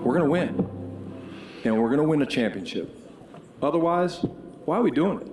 We're going to win. And we're going to win a championship. Otherwise, why are we doing it?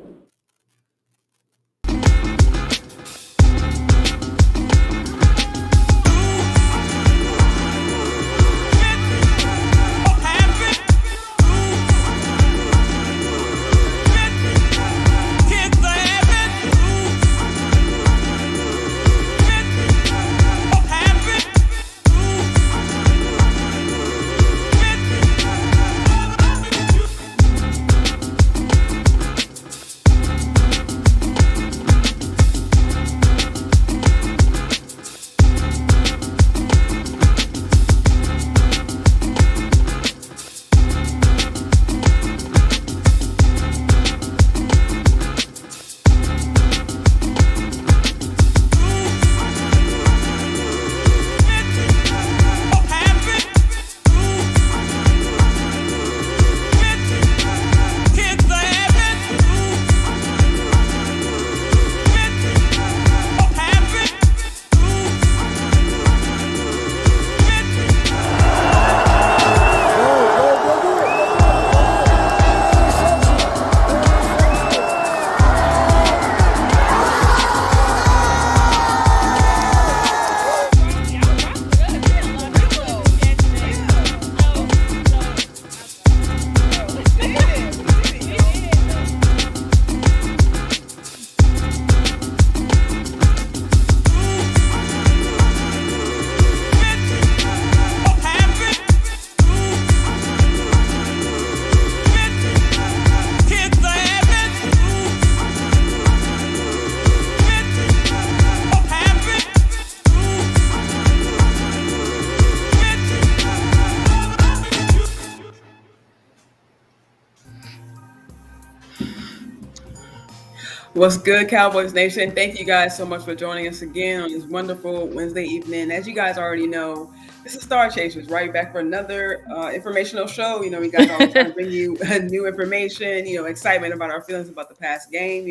What's good, Cowboys Nation? Thank you guys so much for joining us again on this wonderful Wednesday evening. As you guys already know, this is StarChasers, right? Back for another informational show. You know, we guys always trying to bring you new information, excitement about our feelings about the past game.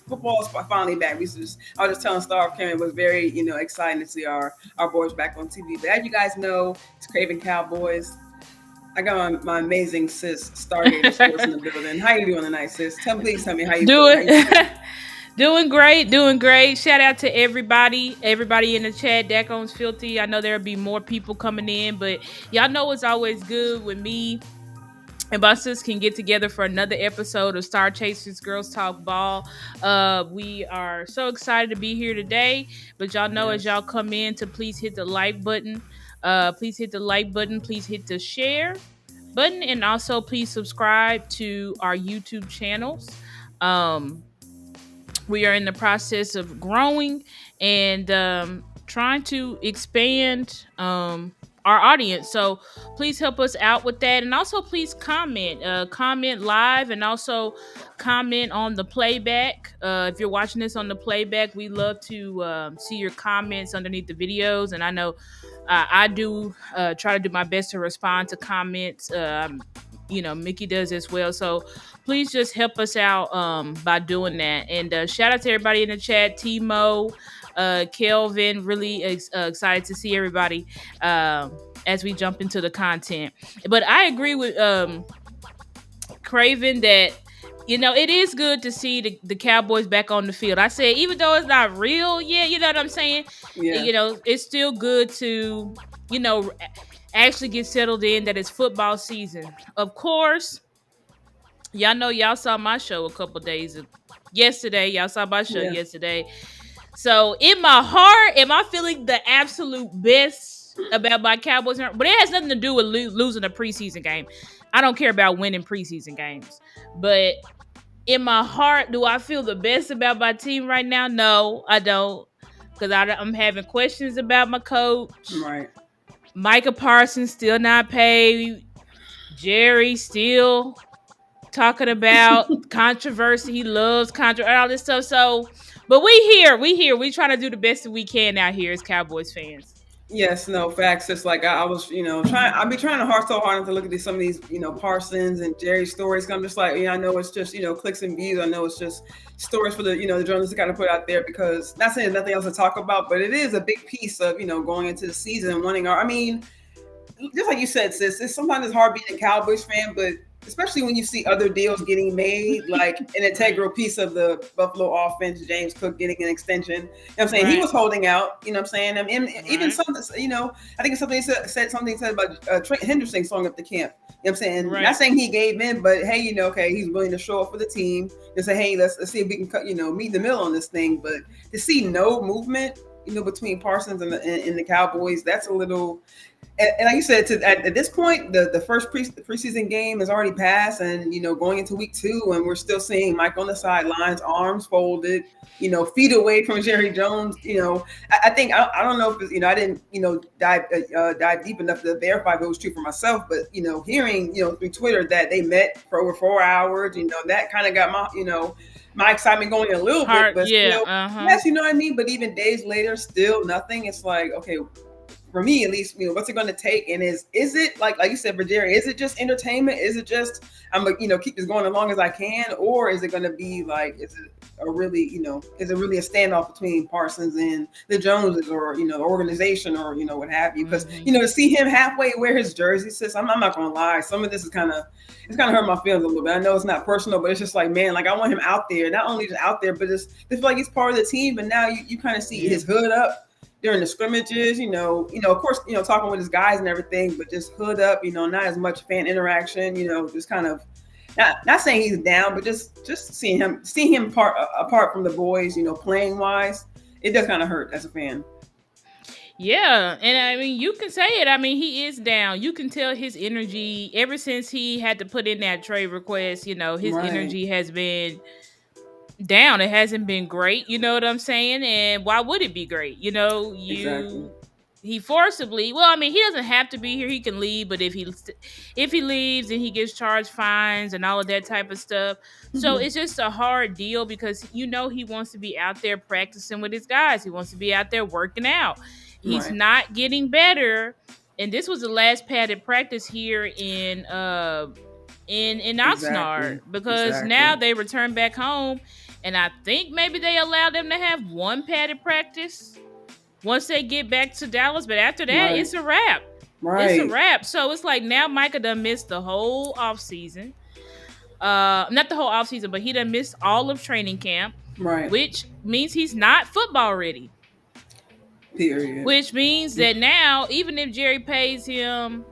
Football is finally back. I was just telling Star and Cravin, it was very, exciting to see our boys back on TV. But as you guys know, it's Cravin Cowboys. I got my amazing sis, StarChasers, in the building. How you doing tonight, sis? Please tell me how you doing. Doing great. Shout out to everybody in the chat. Dacon's filthy. I know there'll be more people coming in, but y'all know it's always good when me and my sis can get together for another episode of StarChasers Girls Talk Ball. We are so excited to be here today, but y'all know as y'all come in to please hit the like button. Please hit the like button. Please hit the share button, and also please subscribe to our YouTube channels. We are in the process of growing and trying to expand our audience. So please help us out with that. And also please comment live and also comment on the playback. If you're watching this on the playback, we love to see your comments underneath the videos. And I know I do try to do my best to respond to comments. Mickey does as well. So please just help us out by doing that. And shout out to everybody in the chat. Timo, Kelvin, really excited to see everybody as we jump into the content. But I agree with Cravin that, it is good to see the Cowboys back on the field. I said, even though it's not real yet, you know what I'm saying? Yeah. It's still good to, actually get settled in that it's football season. Of course, y'all know y'all saw my show a couple days yesterday. Y'all saw my show yesterday. So in my heart, am I feeling the absolute best about my Cowboys? But it has nothing to do with losing a preseason game. I don't care about winning preseason games. But in my heart, do I feel the best about my team right now? No, I don't. Because I'm having questions about my coach. Right. Micah Parsons still not paid. Jerry still talking about controversy. He loves controversy, all this stuff. So, but we here. We trying to do the best that we can out here as Cowboys fans. Yes, no facts. It's like I was, trying. I've been trying to hard so hard not to look at some of these, Parsons and Jerry stories. 'Cause I'm just like, I know it's just, clicks and views. I know it's just stories for the, the journalists to kind of put out there because not saying there's nothing else to talk about, but it is a big piece of, going into the season and wanting our. I mean, just like you said, sis, sometimes it's hard being a Cowboys fan, but especially when you see other deals getting made, like an integral piece of the Buffalo offense, James Cook getting an extension. You know what I'm saying? He was holding out, you know what I'm saying? And even something, I think it's something he said about Trent Henderson showing up to camp. You know what I'm saying? Not saying he gave in, but hey, okay, he's willing to show up for the team and say, hey, let's see if we can cut, meet in the middle on this thing. But to see no movement, between Parsons and the Cowboys, that's a little. And like you said, at this point, the first preseason game has already passed, and going into week 2, and we're still seeing Mike on the sidelines, arms folded, feet away from Jerry Jones. I think I don't know if it's, I didn't dive deep enough to verify if it was true for myself, but hearing through Twitter that they met for over 4 hours, that kind of got my excitement going a little bit, but yes, you know what I mean. But even days later, still nothing. It's like, okay, for me at least, what's it going to take? And is it like you said for Jerry, is it just entertainment? Is it just I'm keep this going as long as I can, or is it going to be like, is it really a standoff between Parsons and the Joneses, or the organization, or what have you? Because to see him halfway wear his jersey, sis, I'm not going to lie, some of this is kind of hurt my feelings a little bit. I know it's not personal, but it's just like, man, like I want him out there, not only just out there, but it's feel like he's part of the team. But now you kind of see his hood up during the scrimmages, of course, talking with his guys and everything, but just hood up, not as much fan interaction, just kind of not saying he's down, but just seeing him apart from the boys, playing wise, it does kind of hurt as a fan. Yeah, and I mean, you can say it. I mean, he is down. You can tell his energy ever since he had to put in that trade request. His energy has been down. It hasn't been great. You know what I'm saying? And why would it be great? Exactly. He forcibly. Well, I mean, he doesn't have to be here. He can leave, but if he leaves, then he gets charged fines and all of that type of stuff. So it's just a hard deal because he wants to be out there practicing with his guys. He wants to be out there working out. He's not getting better. And this was the last padded practice here in Oxnard, because now they return back home, and I think maybe they allow them to have one padded practice once they get back to Dallas, but after that, it's a wrap. It's a wrap. So it's like now Micah done missed the whole offseason. Not the whole offseason, but he done missed all of training camp. Which means he's not football ready. Period. Which means that now, even if Jerry pays him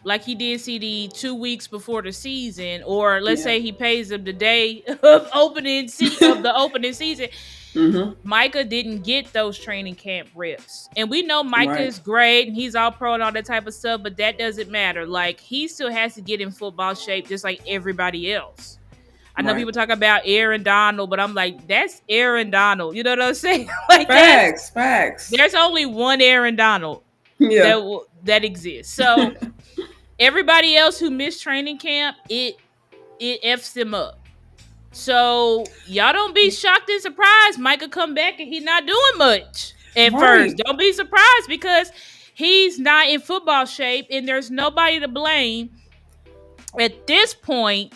like he did CD 2 weeks before the season, or let's say he pays him the day of the opening season, Micah didn't get those training camp reps. And we know Micah is great and he's all pro and all that type of stuff, but that doesn't matter. Like, he still has to get in football shape just like everybody else. I know people talk about Aaron Donald, but I'm like, that's Aaron Donald. You know what I'm saying? Like, facts. There's only one Aaron Donald that exists. So everybody else who missed training camp, it F's them up. So y'all don't be shocked and surprised. Micah come back and he's not doing much at first. Don't be surprised because he's not in football shape and there's nobody to blame at this point.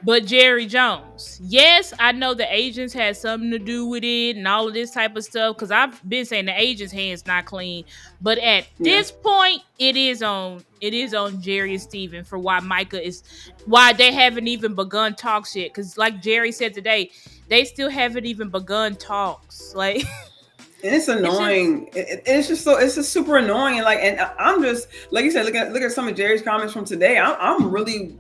But Jerry Jones. Yes, I know the agents had something to do with it and all of this type of stuff, because I've been saying the agents' hands not clean. But at this point, it is on Jerry and Steven for why they haven't even begun talks yet. Because like Jerry said today, they still haven't even begun talks. Like, and it's annoying. It's just super annoying. And I'm just, like you said, look at some of Jerry's comments from today. I'm really,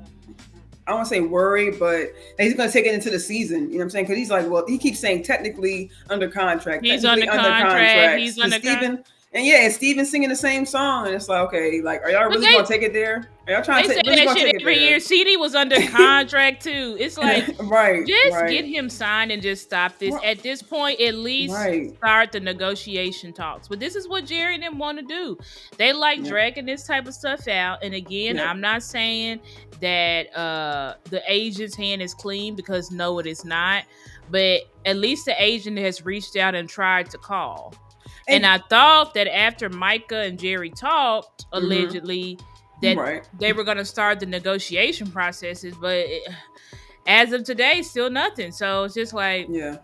I don't want to say worried, but he's going to take it into the season. You know what I'm saying? Because he's like, well, he keeps saying technically under contract. He's under contract. He's under contract. And Steven's singing the same song, and it's like, okay, like, are y'all really gonna take it there? Are y'all trying to take that shit every year? CD was under contract too. It's like, get him signed and just stop this. At this point, at least start the negotiation talks. But this is what Jerry didn't want to do. They like dragging this type of stuff out. And again, I'm not saying that the agent's hand is clean, because no, it is not. But at least the agent has reached out and tried to call. And I thought that after Micah and Jerry talked, allegedly, that they were going to start the negotiation processes, but as of today, still nothing. So it's just like, yeah.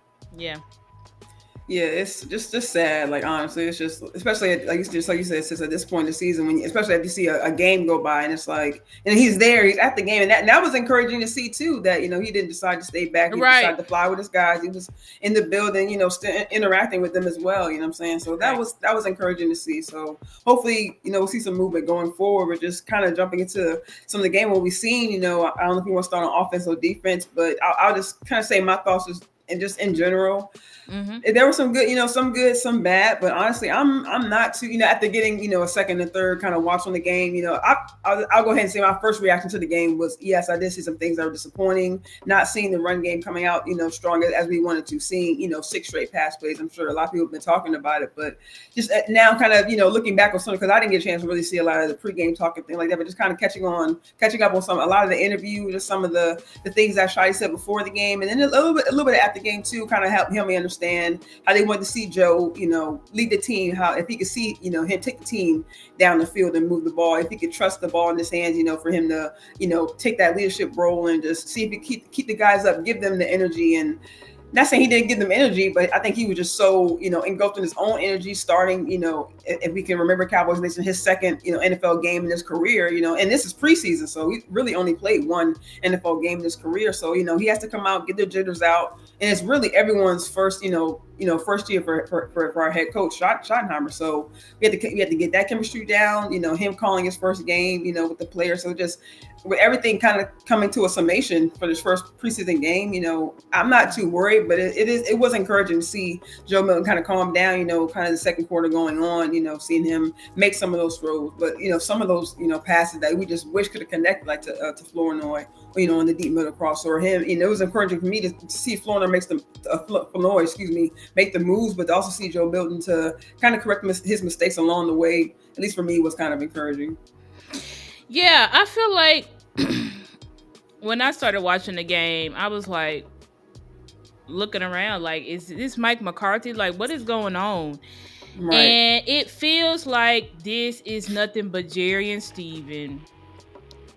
Yeah, it's just sad. Like, honestly, it's just, especially like you said, since at this point in the season, when especially if you see a game go by and it's like, and he's there, he's at the game, and that was encouraging to see too. That he didn't decide to stay back, he decided to fly with his guys. He was in the building, still interacting with them as well. You know what I'm saying? So that was encouraging to see. So hopefully, we'll see some movement going forward. We're just kind of jumping into some of the game what we've seen. I don't know if we want to start on offense or defense, but I'll just kind of say my thoughts just in general. There were some good, some good, some bad, but honestly, I'm not too, after getting, a second and third kind of watch on the game, I'll go ahead and say my first reaction to the game was, yes, I did see some things that were disappointing, not seeing the run game coming out, strong as we wanted to, seeing, 6 straight pass plays. I'm sure a lot of people have been talking about it, but just now kind of, looking back on something, because I didn't get a chance to really see a lot of the pregame talk and things like that, but just kind of catching up on a lot of the interview, just some of the things that Shotty said before the game, and then a little bit after the game too, kind of helped me understand how they wanted to see Joe, lead the team, how if he could see, him take the team down the field and move the ball, if he could trust the ball in his hands, for him to, take that leadership role and just see if he keep the guys up, give them the energy. And not saying he didn't give them energy, but I think he was just so, engulfed in his own energy starting, if we can remember Cowboys Nation, his second, NFL game in his career, and this is preseason. So he really only played one NFL game in his career. So, he has to come out, get the jitters out. And it's really everyone's first, first year for our head coach, Schottenheimer. So we had to get that chemistry down, him calling his first game, with the players. So just with everything kind of coming to a summation for this first preseason game, I'm not too worried, but it was encouraging to see Joe Milton kind of calm down, kind of the second quarter going on, seeing him make some of those throws. But, some of those, passes that we just wish could have connected, like to Flournoy, in the deep middle cross, or him. It was encouraging for me to see Flournoy make the moves, but to also see Joe Milton to kind of correct his mistakes along the way, at least for me, was kind of encouraging. Yeah, I feel like when I started watching the game, I was like looking around like, is this Mike McCarthy? Like, what is going on? Right. And it feels like this is nothing but Jerry and Steven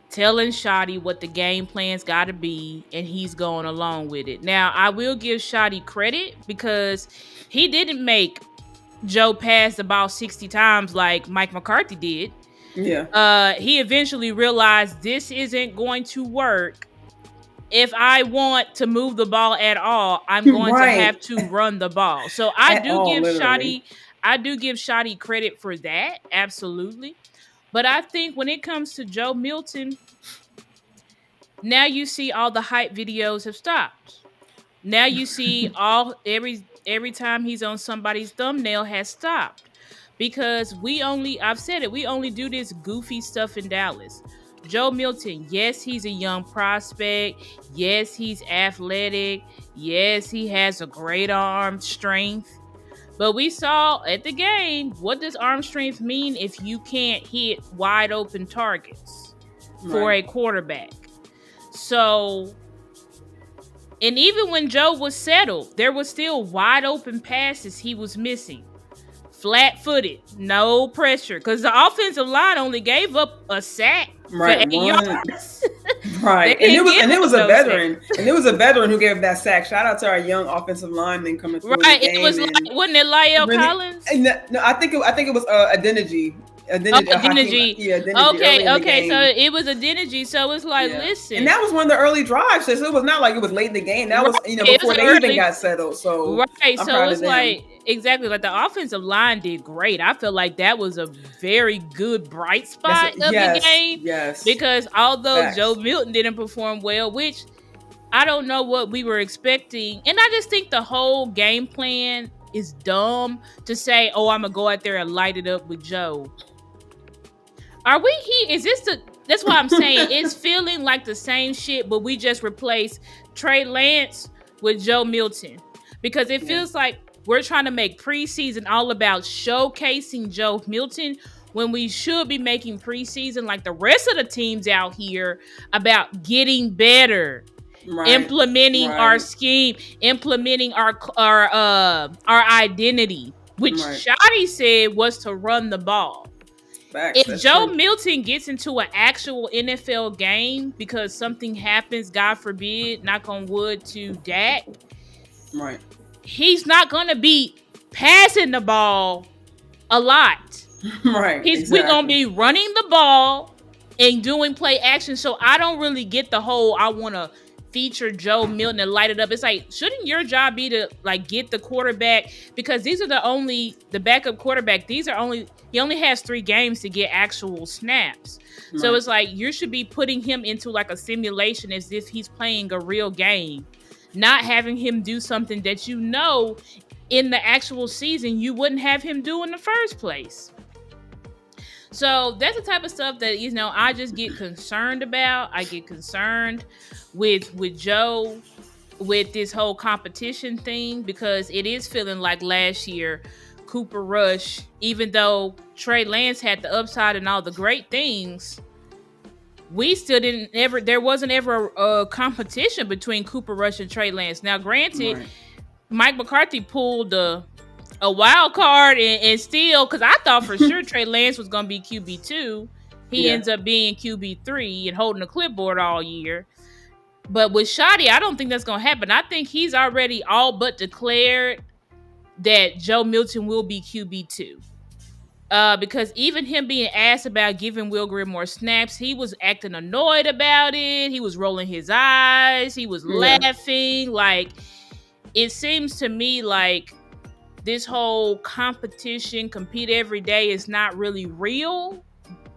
telling Shotty what the game plan's got to be, and he's going along with it. Now, I will give Shotty credit because he didn't make Joe pass the ball 60 times like Mike McCarthy did. Yeah. He eventually realized this isn't going to work. If I want to move the ball at all, I'm going to have to run the ball. So I do give Shotty credit for that, absolutely. But I think when it comes to Joe Milton, now you see all the hype videos have stopped. Now you see every time he's on somebody's thumbnail has stopped. Because I've said it, we only do this goofy stuff in Dallas. Joe Milton, yes, he's a young prospect. Yes, he's athletic. Yes, he has a great arm strength. But we saw at the game, what does arm strength mean if you can't hit wide open targets for a quarterback? So, and even when Joe was settled, there was still wide open passes he was missing. Flat-footed, no pressure, because the offensive line only gave up a sack for 8 yards. Right, and it was a veteran, who gave that sack. Shout out to our young offensive lineman coming through. Right, it was wasn't it Lyle Collins? No, I think it was Adeniji. Adeniji. Okay. So it was Adeniji. So it's like, listen, and that was one of the early drives. So it was not like it was late in the game. That was before they even got settled. So right. So it's like exactly like the offensive line did great. I feel like that was a very good bright spot of the game. Yes. Because although Joe Milton didn't perform well, which I don't know what we were expecting, and I just think the whole game plan is dumb to say, "Oh, I'm gonna go out there and light it up with Joe." Are we here? Is this that's what I'm saying. It's feeling like the same shit, but we just replaced Trey Lance with Joe Milton. Because it feels like we're trying to make preseason all about showcasing Joe Milton when we should be making preseason like the rest of the teams out here about getting better. Implementing our scheme, implementing our identity. which Right. Shoddy said was to run the ball. Facts, If that's Joe true. Milton gets into an actual NFL game because something happens, God forbid, knock on wood, to Dak, Right. he's not going to be passing the ball a lot. Right. We're going to be running the ball and doing play action. So I don't really get the whole I want to feature Joe Milton and light it up. It's like, shouldn't your job be to like get the quarterback? Because these are the backup quarterback. He only has 3 games to get actual snaps. Right. So it's like you should be putting him into like a simulation as if he's playing a real game, not having him do something that you know in the actual season you wouldn't have him do in the first place. So that's the type of stuff that, you know, I just get concerned about. I get concerned with Joe, with this whole competition thing, because it is feeling like last year, Cooper Rush, even though Trey Lance had the upside and all the great things, we still there wasn't ever a competition between Cooper Rush and Trey Lance. Now, granted, right, Mike McCarthy pulled a wild card and still, because I thought for sure Trey Lance was going to be QB2. He ends up being QB3 and holding the clipboard all year. But with Shoddy, I don't think that's going to happen. I think he's already all but declared that Joe Milton will be QB2. Because even him being asked about giving Will Greer more snaps, he was acting annoyed about it. He was rolling his eyes. He was laughing. Like, it seems to me like this whole compete every day is not really real,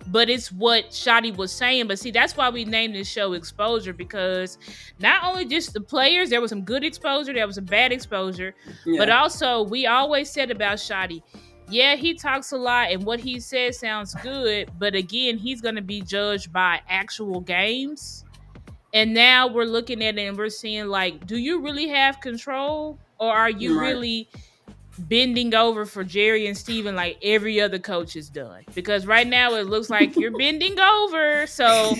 but it's what Shoddy was saying. But see, that's why we named this show Exposure, because not only just the players, there was some good exposure, there was some bad exposure, but also we always said about Shoddy, he talks a lot and what he says sounds good, but again, he's going to be judged by actual games. And now we're looking at it and we're seeing, like, do you really have control, or are you really bending over for Jerry and Steven like every other coach has done? Because right now it looks like you're bending over. So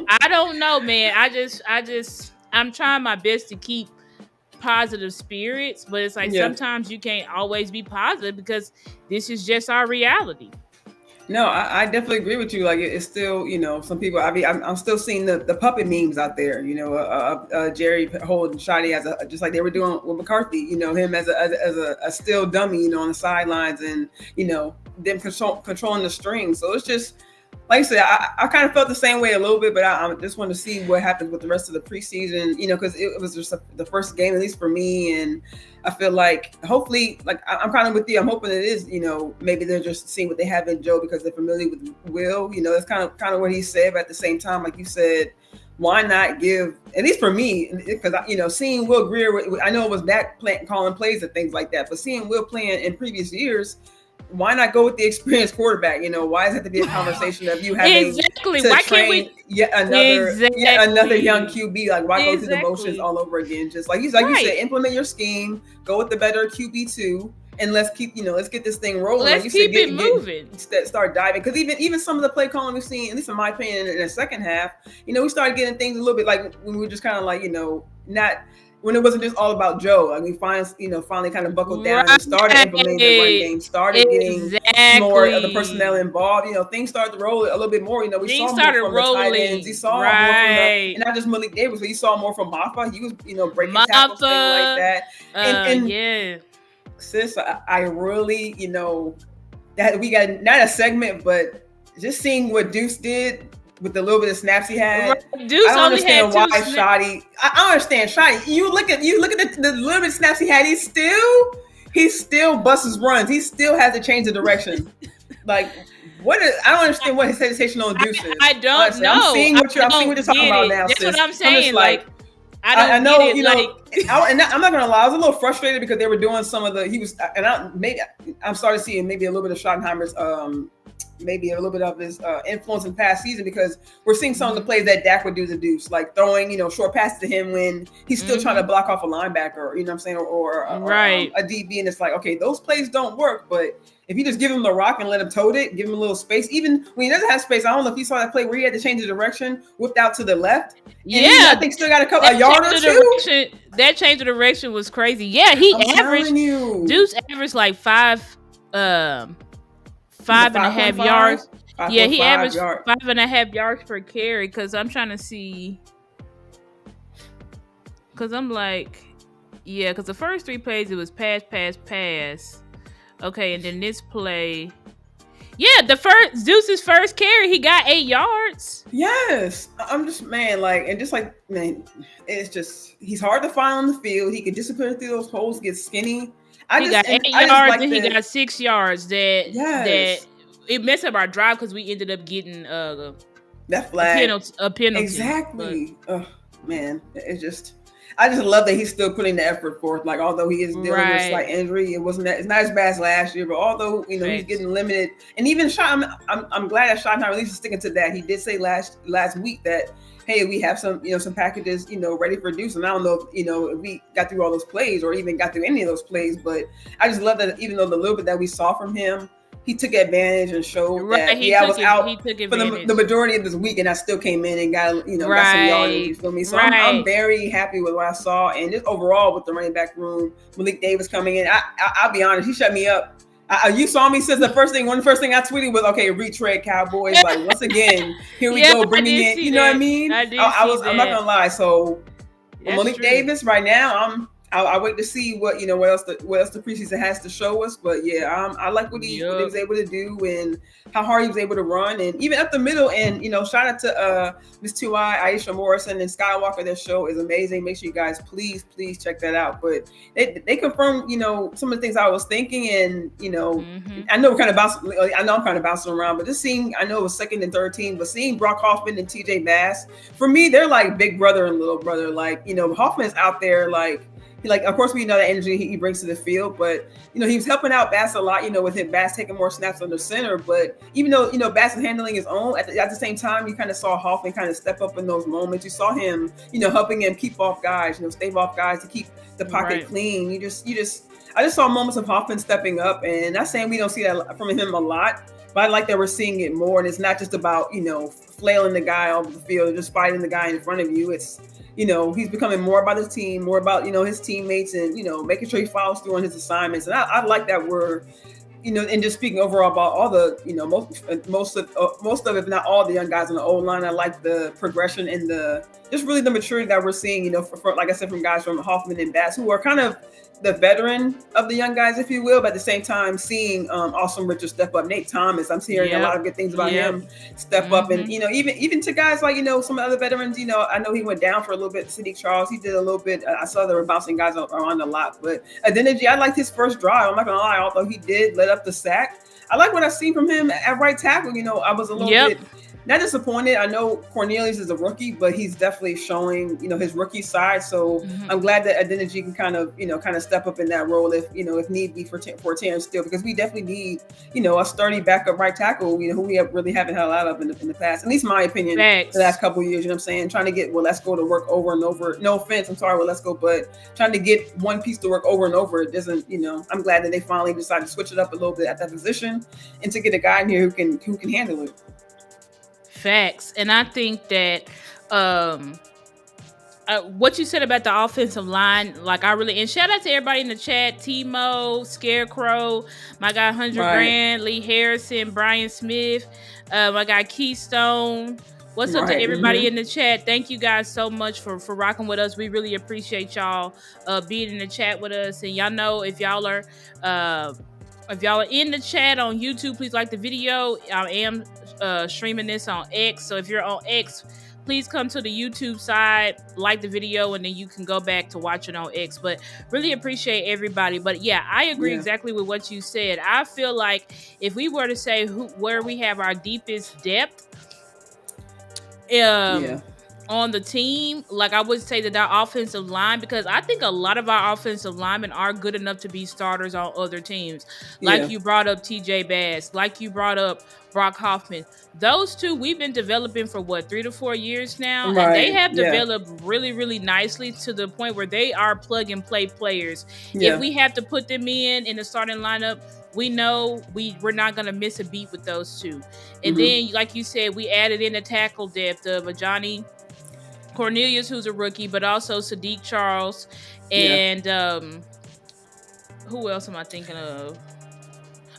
I don't know, man. I'm trying my best to keep positive spirits, but it's like sometimes you can't always be positive because this is just our reality. No, I definitely agree with you. Like, it's still, you know, some people, I mean, I'm still seeing the puppet memes out there, you know, Jerry holding Shoddy as just like they were doing with McCarthy, you know, him as a still dummy, you know, on the sidelines, and, you know, them controlling the strings. So it's just, like I said, I kind of felt the same way a little bit, but I just wanted to see what happens with the rest of the preseason, you know, because it was just the first game, at least for me. And I feel like hopefully, like, I'm kind of with you. I'm hoping it is, you know, maybe they're just seeing what they have in Joe because they're familiar with Will. You know, that's kind of what he said. But at the same time, like you said, why not give, at least for me, because, you know, seeing Will Greer, I know it was Dak calling plays and things like that, but seeing Will playing in previous years, why not go with the experienced quarterback? You know, why does it have to be a conversation of you having to why train yet another young QB? Like, why go through the motions all over again? Just like you said, implement your scheme, go with the better QB2, and let's get this thing rolling. Let's keep it moving. Start diving, because even some of the play calling we've seen, at least in my opinion, in the second half, you know, we started getting things a little bit like when we were just kind of like, you know, not. When it wasn't just all about Joe, like we finally kind of buckled down and started implementing the run game, started getting more of the personnel involved. You know, things started to roll a little bit more. You know, we saw more from the tight ends. You saw more from and not just Malik Davis, but you saw more from Maffa. He was, you know, breaking tackles, things like that. And sis, I really, you know, that we got not a segment, but just seeing what Deuce did with the little bit of snaps he had. Deuce I don't only understand had why Shoddy. I don't understand Shoddy. You look at the little bit of snaps he had. He still busts his runs. He still has to change the direction. Like, I don't understand what his hesitation on Deuce is. I don't know. I'm seeing what you're talking about now. That's sis. what I'm saying. Like, I know, get it. You know, and I'm not gonna lie, I was a little frustrated because they were doing some of I'm starting to see maybe a little bit of Schottenheimer's maybe a little bit of his influence in past season, because we're seeing some of the plays that Dak would do to Deuce, like throwing, you know, short passes to him when he's still trying to block off a linebacker, you know what I'm saying, or a DB, and it's like, okay, those plays don't work, but if you just give him the rock and let him tote it, give him a little space, even when he doesn't have space. I don't know if you saw that play where he had to change the direction, whipped out to the left. I think still got a yard or two. That change of direction was crazy. Yeah, Deuce averaged like um He's a 5.5 5.5, yards. Yeah, he 5.5 averaged yard. 5.5 yards per carry. Because I'm trying to see. Because I'm like, yeah. Because the first 3 plays it was pass, pass, pass. Okay, and then this play. Yeah, the first Zeus's first carry, he got 8 yards. Yes, I'm just man, like, and just like man, it's just he's hard to find on the field. He can disappear through those holes, get skinny. He got 8 I just yards, like and he that. got 6 yards. That Yes, it messed up our drive because we ended up getting that flag. a penalty. Exactly. Oh man, it's just. I just love that he's still putting the effort forth. Like, although he is dealing with a slight injury, it's not as bad as last year. But although he's getting limited, and even Sean, I'm glad that Sean at least is sticking to that. He did say last week that hey, we have some some packages ready for use. And I don't know if we got through all those plays or even got through any of those plays, but I just love that even though the little bit that we saw from him, he took advantage and showed that I was out for the majority of this week, and I still came in and got got some yardage. You feel me? So I'm very happy with what I saw, and just overall with the running back room, Malik Davis coming in. I'll be honest, he shut me up. You saw me since one of the first thing I tweeted was okay, retread Cowboys. Like once again, here we go bringing in. You know what I mean? I'm not gonna lie. So Malik Davis right now, I wait to see what else the preseason has to show us. But yeah, I like what he was able to do and how hard he was able to run, and even up the middle. And shout out to Miss 2I, Aisha Morrison, and Skywalker. Their show is amazing. Make sure you guys please check that out. But they confirmed some of the things I was thinking, and I know we're kind of bouncing. I know I'm kind of bouncing around, but just seeing, I know it was second and third team, but seeing Brock Hoffman and TJ Bass, for me, they're like big brother and little brother. Like Hoffman's out there like. Of course, we know the energy he brings to the field, but he was helping out Bass a lot. With him, Bass taking more snaps on the center. But even though Bass is handling his own, at the same time, you kind of saw Hoffman kind of step up in those moments. You saw him, helping him keep off guys, stave off guys to keep the pocket clean. I just saw moments of Hoffman stepping up, and not saying we don't see that from him a lot, but I like that we're seeing it more. And it's not just about flailing the guy off the field or just fighting the guy in front of you. It's he's becoming more about his team, more about, his teammates, and, making sure he follows through on his assignments. And I like that we're, and just speaking overall about all the, most of, if not all the young guys on the O-line, I like the progression and just really the maturity that we're seeing, for like I said, from guys from Hoffman and Bass, who are kind of the veteran of the young guys, if you will, but at the same time seeing Austin Richard step up. Nate Thomas, I'm hearing a lot of good things about him step up, and even to guys like some other veterans. I know he went down for a little bit. Sadiq Charles, he did a little bit. I saw they were bouncing guys around a lot, but Adeniji, I liked his first drive. I'm not gonna lie, although he did let up the sack. I like what I seen from him at right tackle. I was a little bit not disappointed. I know Cornelius is a rookie, but he's definitely showing, his rookie side. So I'm glad that Adeniji can kind of step up in that role if need be for Terrence Steele, because we definitely need, a sturdy backup right tackle, who we really haven't had a lot of in the past. At least my opinion, the last couple of years. What I'm saying? Trying to get let's go to work over and over. No offense, I'm sorry, let's go, but trying to get one piece to work over and over, it doesn't. I'm glad that they finally decided to switch it up a little bit at that position and to get a guy in here who can handle it. Facts. And I think that what you said about the offensive line, like I really, and shout out to everybody in the chat, Timo, Scarecrow, my guy 100 Grand, Lee Harrison, Brian Smith, my guy Keystone. What's up to everybody in the chat? Thank you guys so much for rocking with us. We really appreciate y'all being in the chat with us. And y'all know if y'all are in the chat on YouTube, please like the video. I am streaming this on X, so if you're on X, please come to the YouTube side, like the video, and then you can go back to watch it on X. But really appreciate everybody. But yeah, I agree exactly with what you said. I feel like if we were to say where we have our deepest depth on the team, like I would say that our offensive line, because I think a lot of our offensive linemen are good enough to be starters on other teams. Like you brought up TJ Bass, like you brought up Brock Hoffman. Those two we've been developing for 3 to 4 years now, and they have developed really, really nicely to the point where they are plug and play players. If we have to put them in the starting lineup, we know we're not going to miss a beat with those two. And then, like you said, we added in the tackle depth of Johnny Cornelius, who's a rookie, but also Sadiq Charles, and who else am I thinking of?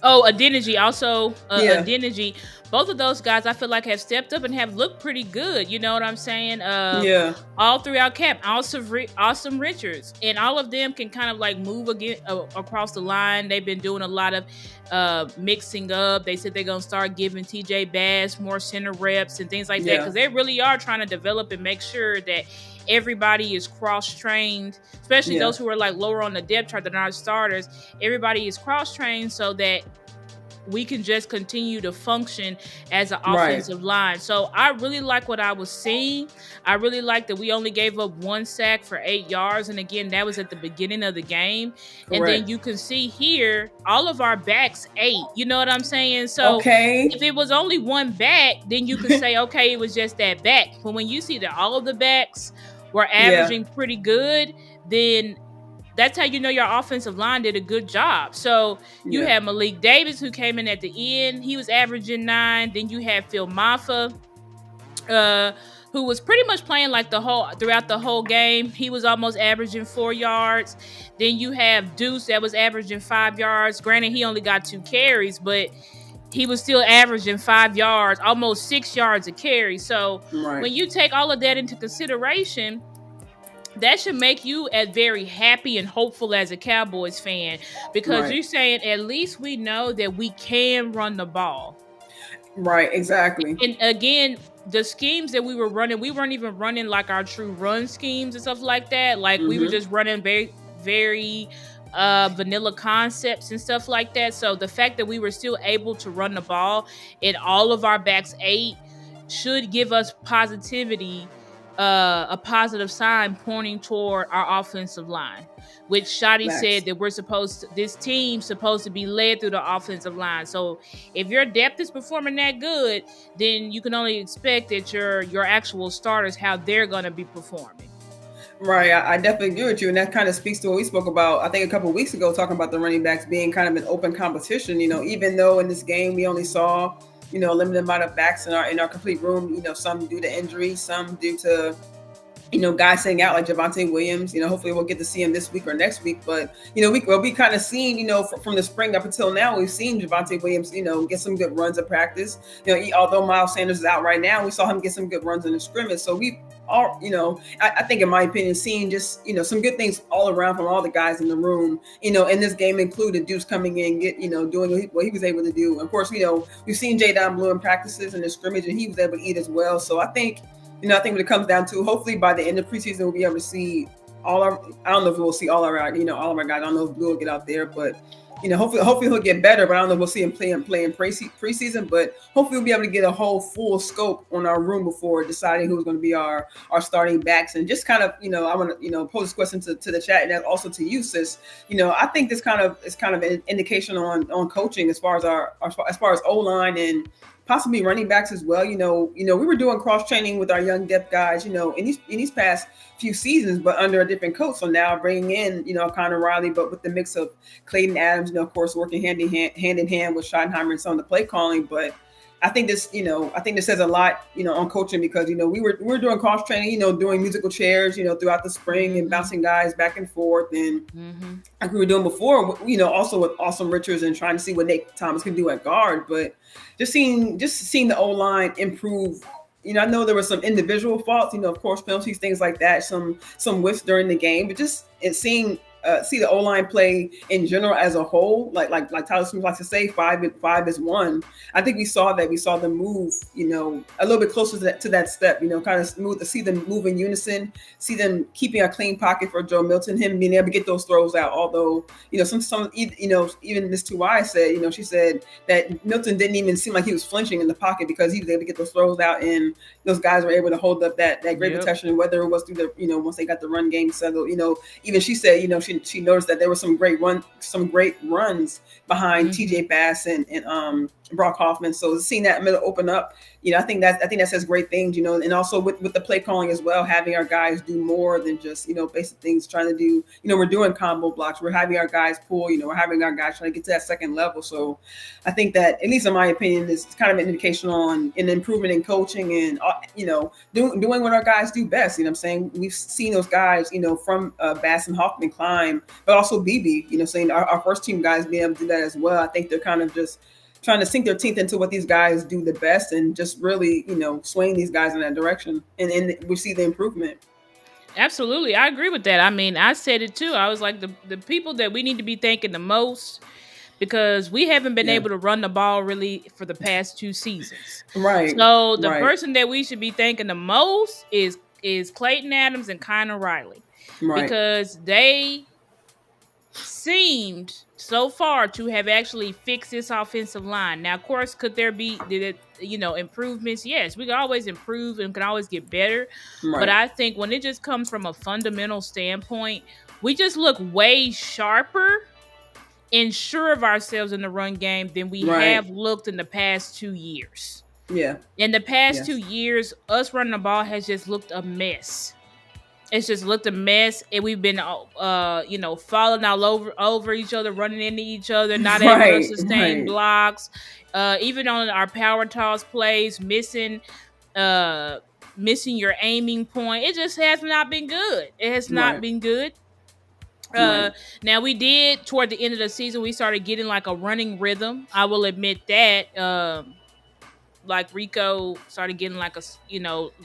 Oh, Adeniji also, Yeah. Adeniji. Both of those guys, I feel like, have stepped up and have looked pretty good. You know what I'm saying? Yeah. All throughout camp, awesome Richards, and all of them can kind of like move again across the line. They've been doing a lot of mixing up. They said they're gonna start giving TJ Bass more center reps and things like that, because they really are trying to develop and make sure that everybody is cross-trained, especially those who are like lower on the depth chart that are not starters. Everybody is cross-trained so that we can just continue to function as an offensive line. So I really like what I was seeing. I really like that we only gave up 1 sack for 8 yards. And again, that was at the beginning of the game. Correct. And then you can see here, all of our backs 8. You know what I'm saying? So if it was only 1 back, then you could say, okay, it was just that back. But when you see that all of the backs were averaging pretty good, then that's how you know your offensive line did a good job. So you had Malik Davis, who came in at the end. He was averaging 9. Then you had Phil Maffa, who was pretty much playing like throughout the whole game. He was almost averaging 4 yards. Then you have Deuce that was averaging 5 yards. Granted, he only got 2 carries, but he was still averaging 5 yards, almost 6 yards a carry. So when you take all of that into consideration, that should make you as very happy and hopeful as a Cowboys fan, because you're saying at least we know that we can run the ball. Right, exactly. And again, the schemes that we were running, we weren't even running like our true run schemes and stuff like that. Like we were just running very, very vanilla concepts and stuff like that. So the fact that we were still able to run the ball and all of our backs 8 should give us positivity, a positive sign pointing toward our offensive line, which Shotty said that this team's supposed to be led through the offensive line. So if your depth is performing that good, then you can only expect that your actual starters, how they're going to be performing. Right. I definitely agree with you. And that kind of speaks to what we spoke about, I think, a couple of weeks ago, talking about the running backs being kind of an open competition. You know, even though in this game we only saw, a limited amount of backs in our complete room, some due to injury, some due to, guys sitting out like Javonte Williams. Hopefully we'll get to see him this week or next week. But, we kind of seen, from the spring up until now, we've seen Javonte Williams, get some good runs of practice. Although Miles Sanders is out right now, we saw him get some good runs in the scrimmage. So we are, I think in my opinion, seeing just, some good things all around from all the guys in the room, in this game included Deuce coming in, doing what he was able to do. Of course, we've seen Jadon Blue in practices and the scrimmage, and he was able to eat as well. So I think, I think when it comes down to, hopefully by the end of preseason, we'll be able to see I don't know if we'll see all of our guys. I don't know if Blue will get out there, but, hopefully he'll get better, but I don't know if we'll see him playing preseason, but hopefully we'll be able to get a whole full scope on our room before deciding who's going to be our starting backs. And just kind of, I want to, pose this question to the chat, and also to you, sis. I think this is kind of an indication on coaching as far as O-line and possibly running backs as well. We were doing cross training with our young depth guys, in these past few seasons, but under a different coach. So now bringing in, Connor Riley, but with the mix of Clayton Adams, of course, working hand in hand with Schottenheimer and some of the play calling. But I think this says a lot, on coaching, because, we were doing cross training, doing musical chairs, throughout the spring and bouncing guys back and forth. And like we were doing before, also with Awesome Richards and trying to see what Nate Thomas can do at guard. But just seeing the O-line improve. I know there were some individual faults, of course, penalties, things like that, some whiffs during the game, but just seeing see the O-line play in general as a whole, like Tyler Smith likes to say, 5 is 1. I think we saw them move, a little bit closer to that step, kind of smooth to see them move in unison, see them keeping a clean pocket for Joe Milton, him being able to get those throws out. Although, some even Miss Tuwai said, she said that Milton didn't even seem like he was flinching in the pocket because he was able to get those throws out, and those guys were able to hold up that great protection, whether it was through the, once they got the run game settled, even she said, she noticed that there were some great runs behind TJ Bass and Brock Hoffman. So seeing that middle open up, I think that says great things, and also with the play calling as well, having our guys do more than just, basic things, trying to do, we're doing combo blocks. We're having our guys pull, we're having our guys trying to get to that second level. So I think that, at least in my opinion, is kind of an indication on an improvement in coaching and, doing what our guys do best. I'm saying? We've seen those guys, from Bass and Hoffman climb, but also BB, saying our first team guys being able to do that as well. I think they're kind of just trying to sink their teeth into what these guys do the best and just really, swaying these guys in that direction. And we see the improvement. Absolutely. I agree with that. I mean, I said it too. I was like, the people that we need to be thanking the most, because we haven't been able to run the ball really for the past 2 seasons. Right. So the person that we should be thanking the most is Clayton Adams and Kiner Riley. Right. Because they seemed so far to have actually fixed this offensive line. Now, of course, could there be improvements? Yes, we can always improve and can always get better. Right. But I think when it just comes from a fundamental standpoint, we just look way sharper and sure of ourselves in the run game than we have looked in the past 2 years. Yeah. In the past 2 years, us running the ball has just looked a mess. It's just looked a mess, and we've been, falling all over each other, running into each other, not able to sustain blocks. Even on our power toss plays, missing your aiming point. It just has not been good. It has not been good. Now we did toward the end of the season, we started getting like a running rhythm. I will admit that. Like Rico started getting like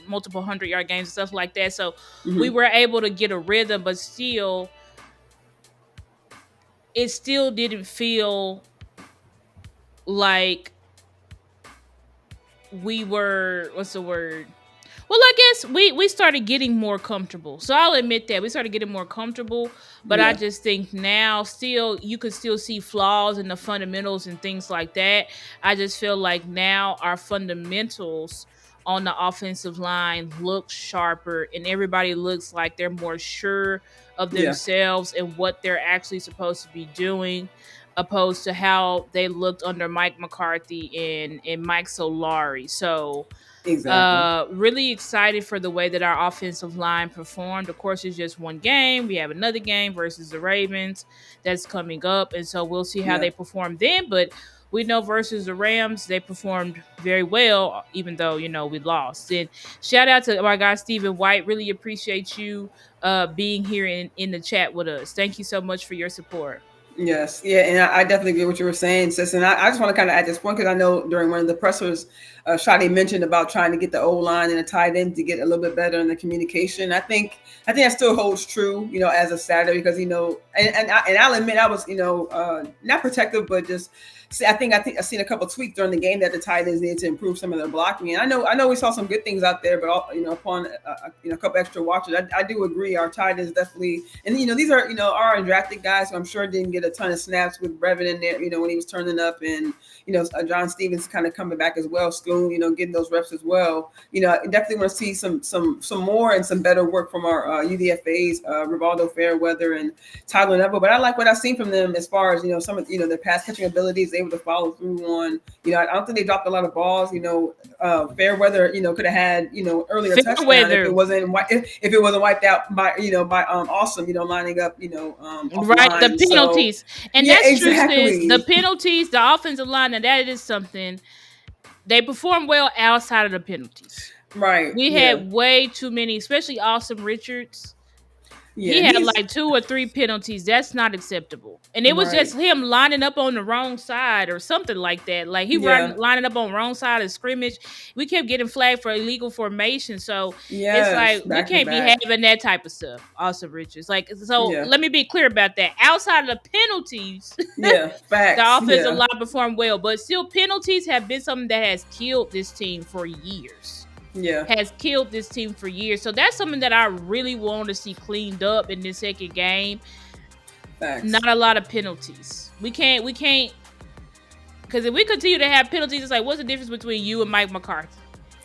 multiple 100-yard games and stuff like that. So we were able to get a rhythm, but still, it still didn't feel like we were, what's the word? Well, I guess we started getting more comfortable. So I'll admit that we started getting more comfortable, but I just think now still you could still see flaws in the fundamentals and things like that. I just feel like now our fundamentals on the offensive line look sharper and everybody looks like they're more sure of themselves and what they're actually supposed to be doing, opposed to how they looked under Mike McCarthy and Mike Solari. So really excited for the way that our offensive line performed. Of course, it's just one game. We have another game versus the Ravens that's coming up, and so we'll see how they perform then. But we know versus the Rams, they performed very well, even though, we lost. And shout out to my guy, Stephen White. Really appreciate you being here in the chat with us. Thank you so much for your support. Yes. Yeah. And I definitely agree with what you were saying, sis. And I just want to kind of add this point, because I know during one of the pressers, Shadi mentioned about trying to get the O-line and the tight end to get a little bit better in the communication. I think that still holds true, as a Saturday, because, and I'll admit I was, not protective, but just, I think I've seen a couple of tweets during the game that the tight ends need to improve some of their blocking. And I know we saw some good things out there, but upon a couple extra watches, I do agree our tight ends definitely. And these are our undrafted guys, so I'm sure didn't get a ton of snaps with Brevin in there. When he was turning up, and John Stevens kind of coming back as well, Schoon, getting those reps as well. I definitely want to see some more and some better work from our UDFAs, Rivaldo Fairweather and Tyler Neville. But I like what I've seen from them as far as some of their pass catching abilities. Able to follow through on, I don't think they dropped a lot of balls. Fairweather, could have had, earlier touchdown if it wasn't wiped out by Awesome, lining up, right, the penalties. So, and that's exactly true. The penalties, the offensive line, and that is something they perform well outside of the penalties. Right. We had way too many, especially Awesome Richards. Yeah, he had like 2 or 3 penalties. That's not acceptable. And it was just him lining up on the wrong side or something like that. Like he lining up on the wrong side of scrimmage. We kept getting flagged for illegal formation. So it's like we can't be having that type of stuff. Awesome Richards. Like, so let me be clear about that. Outside of the penalties, facts. The offensive line performed well. But still, penalties have been something that has killed this team for years. Has killed this team for years. So that's something that I really want to see cleaned up in this second game. Facts. Not a lot of penalties. We can't, because if we continue to have penalties, it's like, what's the difference between you and Mike McCarthy?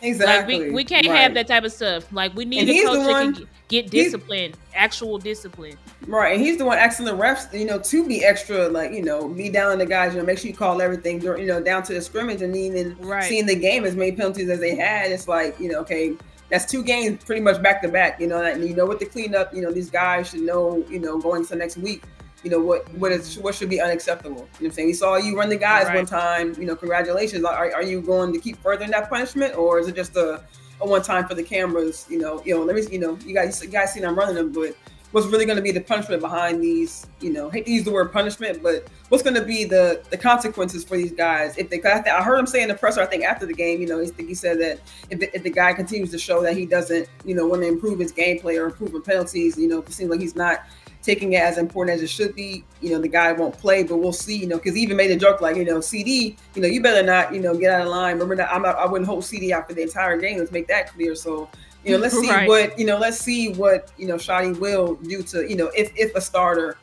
Exactly. Like we can't right. have that type of stuff. Like we need And a he's the coach that one- can get he's- discipline, actual discipline. Right, and he's the one asking the refs, to be extra, like, be down on the guys, make sure you call everything, down to the scrimmage, and even Right. seeing the game as many penalties as they had, it's like, okay, that's 2 games pretty much back to back, that with the cleanup, these guys should know, going to next week, what should be unacceptable. You know what I'm saying? We saw you run the guys Right. one time, congratulations. Are you going to keep furthering that punishment, or is it just a one time for the cameras? Let me, you guys seen I'm running them, but what's really going to be the punishment behind these, hate to use the word punishment, but what's going to be the consequences for these guys? I heard him say in the presser, I think after the game, he said that if the guy continues to show that he doesn't, want to improve his gameplay or improve in penalties, if it seems like he's not taking it as important as it should be, the guy won't play, but we'll see, because he even made a joke like, CD, you better not, get out of line. Remember that I wouldn't hold CD out for the entire game. Let's make that clear. So, let's see Right. let's see what, Shotty will do to, if a starter,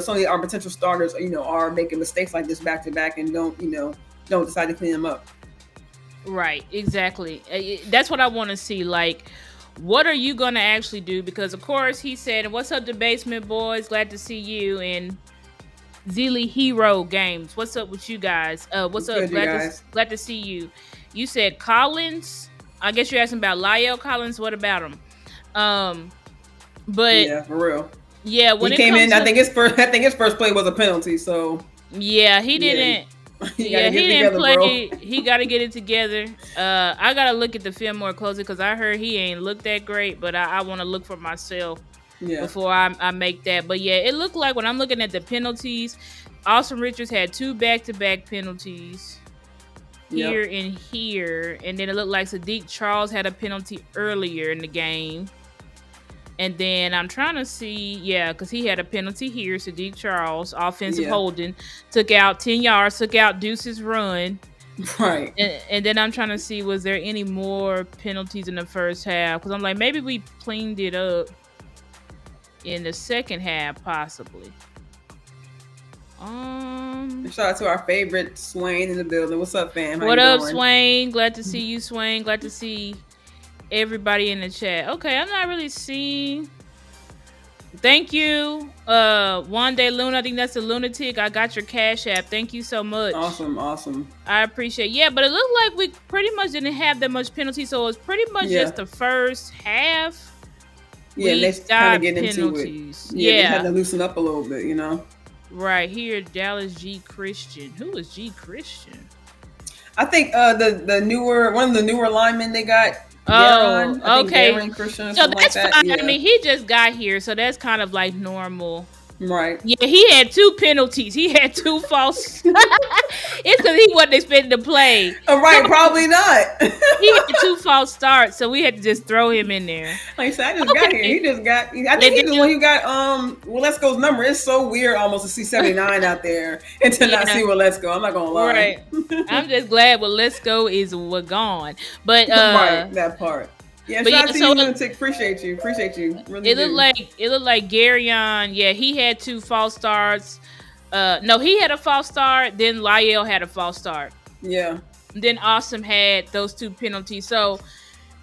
some of our potential starters, are making mistakes like this back to back and don't decide to clean them up. Right, exactly. That's what I want to see. Like, what are you going to actually do? Because, of course, he said, "What's up, the basement boys? Glad to see you." And Zeely Hero Games, what's up with you guys? What's up? Glad to see you. You said Collins. I guess you're asking about Lyle Collins. What about him? But yeah, for real. Yeah, when he came in, I think his first play was a penalty. So yeah, he didn't. He didn't play. Bro. He got to get it together. I got to look at the film more closely because I heard he ain't looked that great, but I want to look for myself before I make that. But yeah, it looked like when I'm looking at the penalties, Austin Richards had 2 back-to-back penalties here and here, and then it looked like Sadiq Charles had a penalty earlier in the game. And then I'm trying to see, because he had a penalty here. Sadiq Charles, offensive holding, took out 10 yards, took out Deuce's run. Right. And then I'm trying to see, was there any more penalties in the first half? Because I'm like, maybe we cleaned it up in the second half, possibly. Shout out to our favorite Swain in the building. What's up, fam? What up, Swain? Glad to see you, Swain. Glad to see everybody in the chat. Okay, I'm not really seeing. Thank you, One Day Luna. I think that's a lunatic. I got your Cash App. Thank you so much. Awesome. I appreciate. Yeah, but it looked like we pretty much didn't have that much penalty, so it was pretty much just the first half. Yeah, they kind of getting into it. They had to loosen up a little bit, Right here, Dallas G Christian. Who is G Christian? I think the newer one of the newer linemen they got. Oh, okay. Christian, so that's like fine. Yeah. I mean, he just got here, so that's kind of like normal. Right. Yeah, he had 2 penalties. He had 2 false. It's because he wasn't expected to play. Right, probably not. He had 2 false starts, so we had to just throw him in there. Like I said, I just got here. He just got. I think he's the one who got. Well, Let's Go's number. It's so weird, almost to see 79 out there and to not see Let's Go. I'm not gonna lie. Right. I'm just glad Let's Go is gone. But right, that part. Yeah, but shout out to you, Lunatic. Appreciate you. Really it looked like Garyon. Yeah, he had 2 false starts. No, he had a false start. Then Lyle had a false start. Yeah. Then Awesome had those 2 penalties. So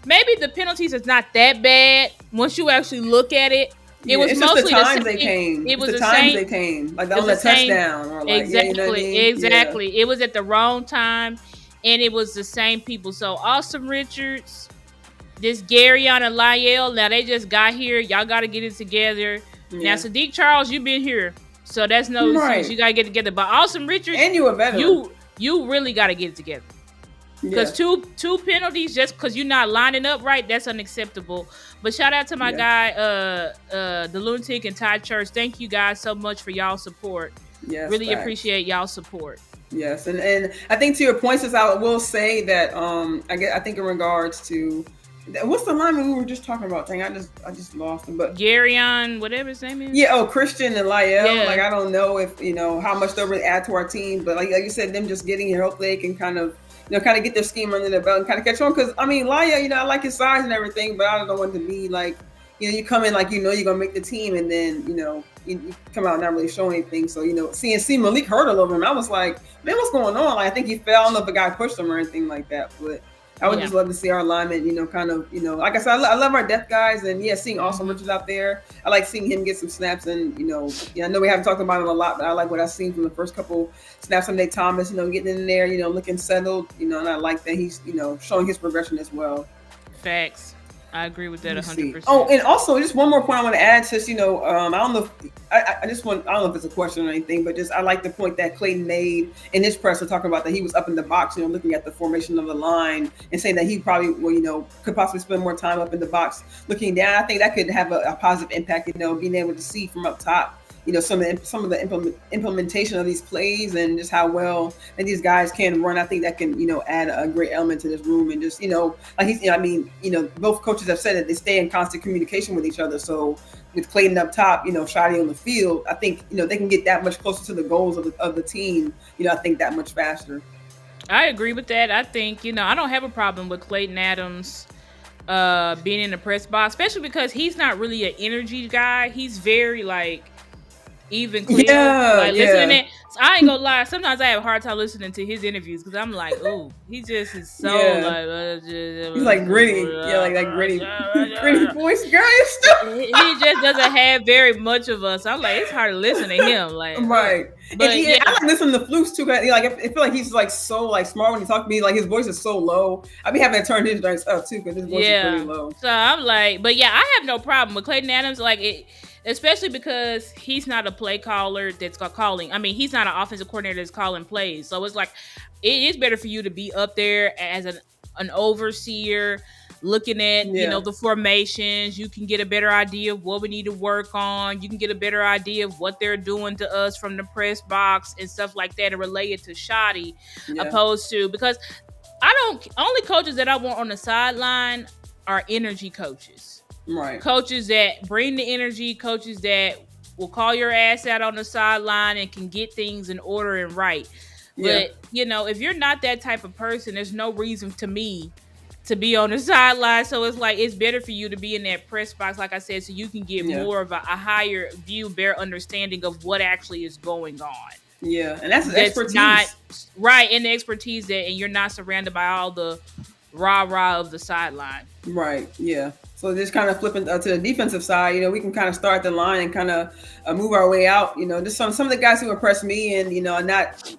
maybe the penalties is not that bad once you actually look at it. It was mostly the times they came. It was the times they came, like on the touchdown. Or like, exactly. Yeah. It was at the wrong time, and it was the same people. So Austin Richards. This Garyon and Lyle, now they just got here. Y'all got to get it together. Yeah. Now, Sadiq Charles, you've been here. So that's no excuse. You got to get it together. But Austin Richards, and you a veteran. You really got to get it together. Because two penalties just because you're not lining up right, that's unacceptable. But shout out to my guy, the Lunatic and Ty Church. Thank you guys so much for y'all support. Yes, really appreciate y'all support. Yes, and I think to your points, I will say that I think in regards to what's the lineman we were just talking about? Dang, I just lost him. But Garyon, whatever his name is. Yeah. Oh, Christian and Lyle. Yeah. Like I don't know if how much they'll really add to our team, but like you said, them just getting here, hopefully they can kind of get their scheme under their belt and kind of catch on. Because I mean, Lyle, I like his size and everything, but I don't want to be like you come in like you're gonna make the team, and then you come out not really showing anything. So seeing Malik hurt a little bit, I was like, man, what's going on? Like I think he fell. I don't know if the guy pushed him or anything like that, but. I would Yeah. just love to see our alignment, kind of, like I said, I love our depth guys, and seeing Austin Richards out there. I like seeing him get some snaps, and I know we haven't talked about him a lot, but I like what I've seen from the first couple snaps from Nate Thomas, getting in there, looking settled, and I like that he's, showing his progression as well. Facts. I agree with that 100%. Oh, and also just one more point I want to add, since I don't know if I don't know if it's a question or anything, but just I like the point that Clayton made in his presser, talking about that he was up in the box, looking at the formation of the line and saying that he probably will, could possibly spend more time up in the box looking down. I think that could have a positive impact, being able to see from up top, some of the implementation of these plays and just how well that these guys can run. I think that can, add a great element to this room, and just, like he's, both coaches have said that they stay in constant communication with each other. So with Clayton up top, Shotty on the field, I think, they can get that much closer to the goals of the team, I think that much faster. I agree with that. I think, I don't have a problem with Clayton Adams being in the press box, especially because he's not really an energy guy. He's very even clear, listening. So I ain't gonna lie. Sometimes I have a hard time listening to his interviews because I'm like, oh, he just is so he's like gritty, like gritty voice guy. He just doesn't have very much of us. I'm like, it's hard to listen to him, right. But I like listening to Flukes too. I feel like he's so smart when he talks to me. Like his voice is so low. I be having to turn his drinks up too because his voice is pretty low. So I'm like, but I have no problem with Clayton Adams. Especially because he's not a play caller that's calling. I mean, he's not an offensive coordinator that's calling plays. So it's it is better for you to be up there as an overseer, looking at, the formations. You can get a better idea of what we need to work on. You can get a better idea of what they're doing to us from the press box and stuff like that, and relay it to Shotty, opposed to, because only coaches that I want on the sideline are energy coaches. Right. Coaches that bring the energy, coaches that will call your ass out on the sideline and can get things in order and right. But, if you're not that type of person, there's no reason to me to be on the sideline. So it's better for you to be in that press box, like I said, so you can get more of a higher view, better understanding of what actually is going on. Yeah, and that's expertise. And the expertise and you're not surrounded by all the rah-rah of the sideline. Right, yeah. So just kind of flipping to the defensive side, we can kind of start the line and kind of move our way out. Just some of the guys who impressed me, and not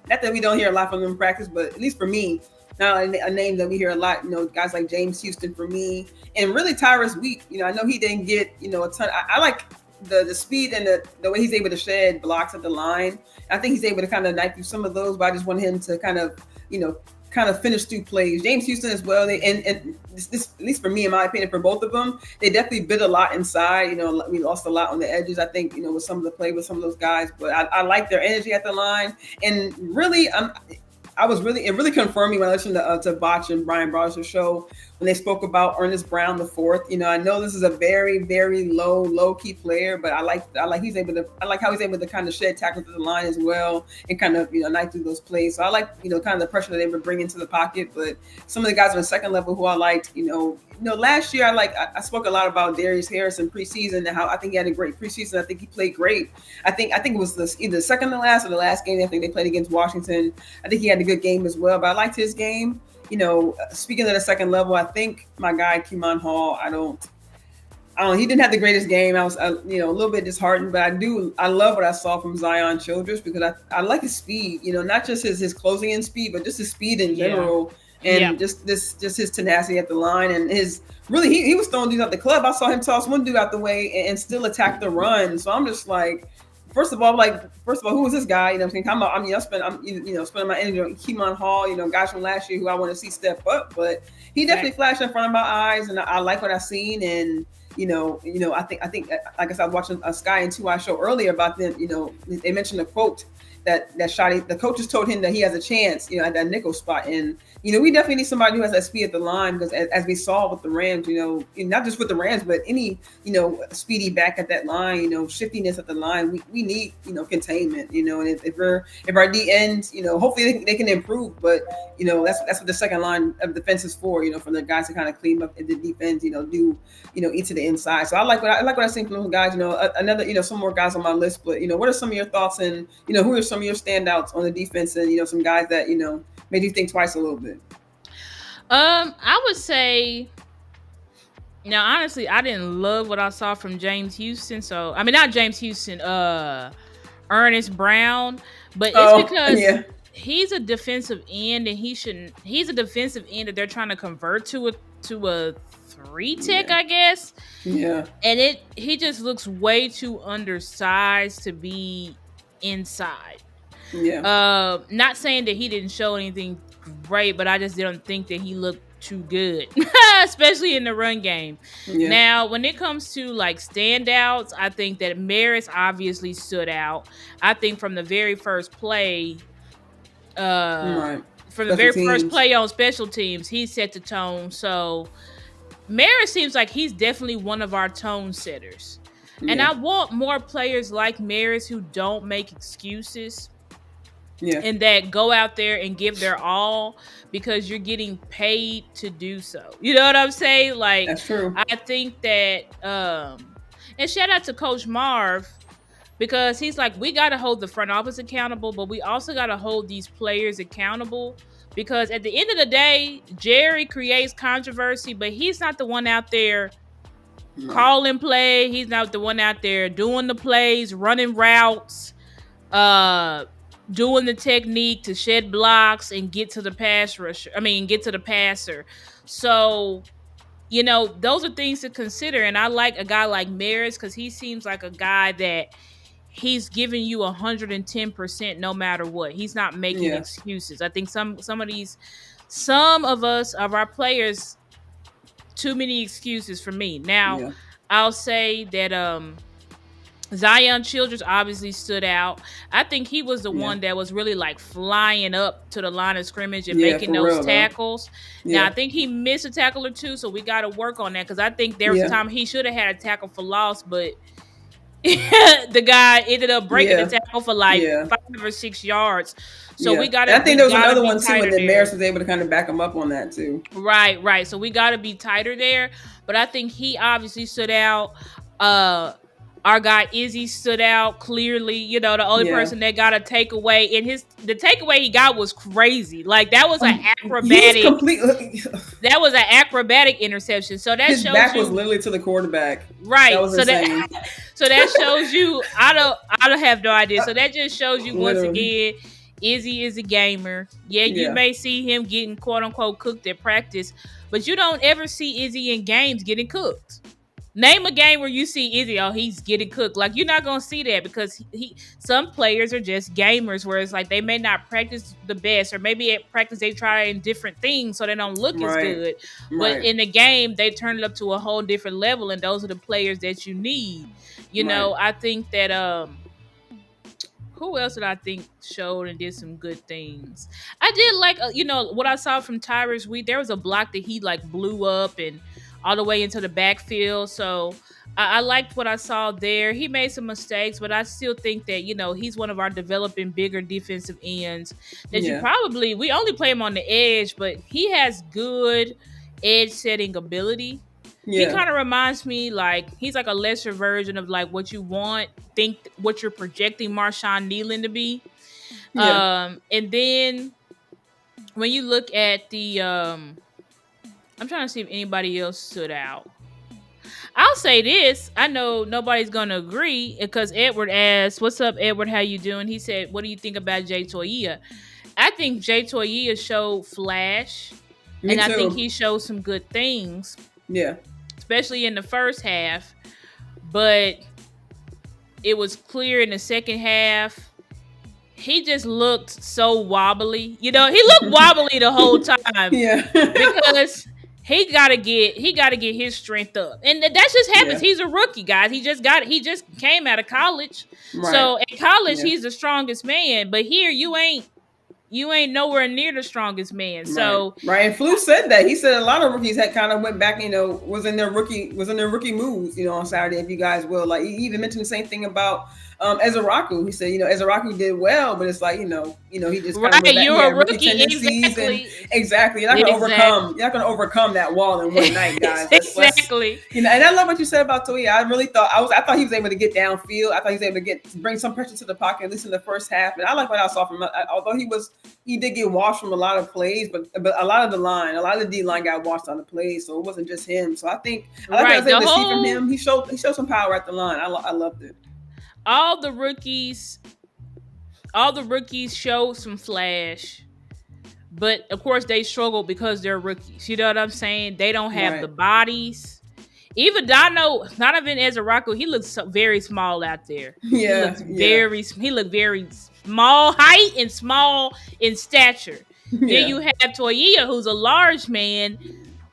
that we don't hear a lot from them in practice, but at least for me, now a name that we hear a lot. Guys like James Houston for me, and really Tyrus Wheat. I know he didn't get a ton. I like the speed and the way he's able to shed blocks at the line. I think he's able to kind of knife through some of those, but I just want him to kind of finish through plays. James Houston as well. And this, at least for me, in my opinion, for both of them, they definitely bit a lot inside. We lost a lot on the edges, I think, with some of the play with some of those guys. But I like their energy at the line. And really, it really confirmed me when I listened to Botch and Brian Broderick's show when they spoke about Ernest Brown the fourth. I know this is a very, very low key player, but I like how he's able to kind of shed tackles to the line as well and kind of knife through those plays. So I like kind of the pressure that they would bring into the pocket. But some of the guys on the second level who I liked, last year I spoke a lot about Darius Harris in preseason and how I think he had a great preseason. I think he played great. I think it was either the second to last or the last game I think they played against Washington. I think he had a good game as well, but I liked his game. Speaking of the second level, I think my guy Kimon Hall, he didn't have the greatest game. I was a little bit disheartened, but I love what I saw from Zion Childress because I like his speed, not just his closing in speed, but just his speed in general. And just his tenacity at the line and his really he was throwing dudes out the club. I saw him toss one dude out the way and still attack the run. So I'm just like, first of all, who was this guy? I'm spending my energy on Kimon Hall, guys from last year who I want to see step up. But he definitely flashed in front of my eyes, and I like what I've seen. And I think like I said, I was watching a Sky and 2 Eye show earlier about them. They mentioned a quote that Shotty, the coaches told him that he has a chance, at that nickel spot. And, we definitely need somebody who has that speed at the line because as we saw with the Rams, not just with the Rams, but any, speedy back at that line, shiftiness at the line, we need, containment, and if our D ends, hopefully they can improve, but, that's what the second line of defense is for the guys to kind of clean up the defense, do, eat to the inside. So I like what I've seen from those guys, another, some more guys on my list, but, what are some of your thoughts and, who are some of your standouts on the defense and, some guys that, made you think twice a little bit? I would say now honestly, I didn't love what I saw from James Houston. So I mean, not James Houston, Ernest Brown, but it's Oh, because yeah. he's a defensive end and he shouldn't. He's a defensive end that they're trying to convert to a three tech, Yeah. I guess. Yeah. And he just looks way too undersized to be inside. Yeah. Not saying that he didn't show anything great, but I just didn't think that he looked too good, especially in the run game. Yeah. Now, when it comes to like standouts, I think that Maris obviously stood out. I think from the very first play, Right. from the very first play on special teams, he set the tone. So Maris seems like he's definitely one of our tone setters. Yeah. And I want more players like Maris who don't make excuses. Yeah. And that go out there and give their all because you're getting paid to do so. You know what I'm saying? Like, that's true. I think that and shout out to Coach Marv because he's like, we got to hold the front office accountable, but we also got to hold these players accountable because at the end of the day, Jerry creates controversy, but he's not the one out there calling play. He's not the one out there doing the plays, running routes, doing the technique to shed blocks and get to the pass rusher. I mean, get to the passer. So, you know, those are things to consider. And I like a guy like Maris because he seems like a guy that he's giving you 110% no matter what. He's not making excuses. I think some of our players, too many excuses for me. Now, I'll say that Zion Childress obviously stood out. I think he was the one that was really like flying up to the line of scrimmage and making those tackles. Now, I think he missed a tackle or two, so we got to work on that because I think there was a time he should have had a tackle for loss, but the guy ended up breaking the tackle for like 5 or 6 yards. So we got to. I think there was another one too, and then Maris was able to kind of back him up on that too. Right. So we got to be tighter there. But I think he obviously stood out. Our guy Izzy stood out clearly. You know, the only person that got a takeaway, and the takeaway he got was crazy. Like that was an acrobatic. That was an acrobatic interception. So that his shows back was literally to the quarterback. Right. That so that shows you. I don't have no idea. So that just shows you once again, Izzy is a gamer. Yeah, you may see him getting quote unquote cooked at practice, but you don't ever see Izzy in games getting cooked. Name a game where you see Izzy, he's getting cooked. Like, you're not going to see that because some players are just gamers where it's like they may not practice the best, or maybe at practice they try in different things so they don't look as good. But in the game, they turn it up to a whole different level, and those are the players that you need. You know, I think that who else did I think showed and did some good things? I did like, what I saw from Tyrus Wheat. There was a block that he like blew up and all the way into the backfield. So I liked what I saw there. He made some mistakes, but I still think that, he's one of our developing bigger defensive ends that we only play him on the edge, but he has good edge setting ability. He kind of reminds me like he's like a lesser version of like what what you're projecting Marshawn Nealon to be. And then when you look at the I'm trying to see if anybody else stood out. I'll say this. I know nobody's going to agree because Edward asked, "What's up, Edward? How you doing?" He said, "What do you think about Jay Toia?" I think Jay Toia showed flash. Me too. I think he showed some good things. Yeah. Especially in the first half. But it was clear in the second half. He just looked so wobbly. He looked wobbly the whole time. Because he gotta get his strength up. And that just happens. He's a rookie, guys. He just came out of college. Right. So in college, he's the strongest man. But here you ain't nowhere near the strongest man. So And Flu said that. He said a lot of rookies had kind of went back, was in their rookie moves, on Saturday, if you guys will. Like, he even mentioned the same thing about Ezaraku, he said, Ezaraku did well, but it's like, he just kind of Right, you're a rookie rookie. tendencies, and Exactly. exactly, you're not gonna overcome that wall in one night, guys. Exactly. And I love what you said about Toya. I thought he was able to get downfield. I thought he was able to bring some pressure to the pocket, at least in the first half. And I like what I saw from him. Although he did get washed from a lot of plays, but a lot of the D line got washed on the plays, so it wasn't just him. So I think I like what I was able to see from him. He showed some power at the line. I loved it. All the rookies showed some flash, but of course they struggle because they're rookies. You know what I'm saying? They don't have the bodies. Even Donovan Ezaraku, he looks very small out there. Yeah, he looked very small height and small in stature. Yeah. Then you have Toya, who's a large man,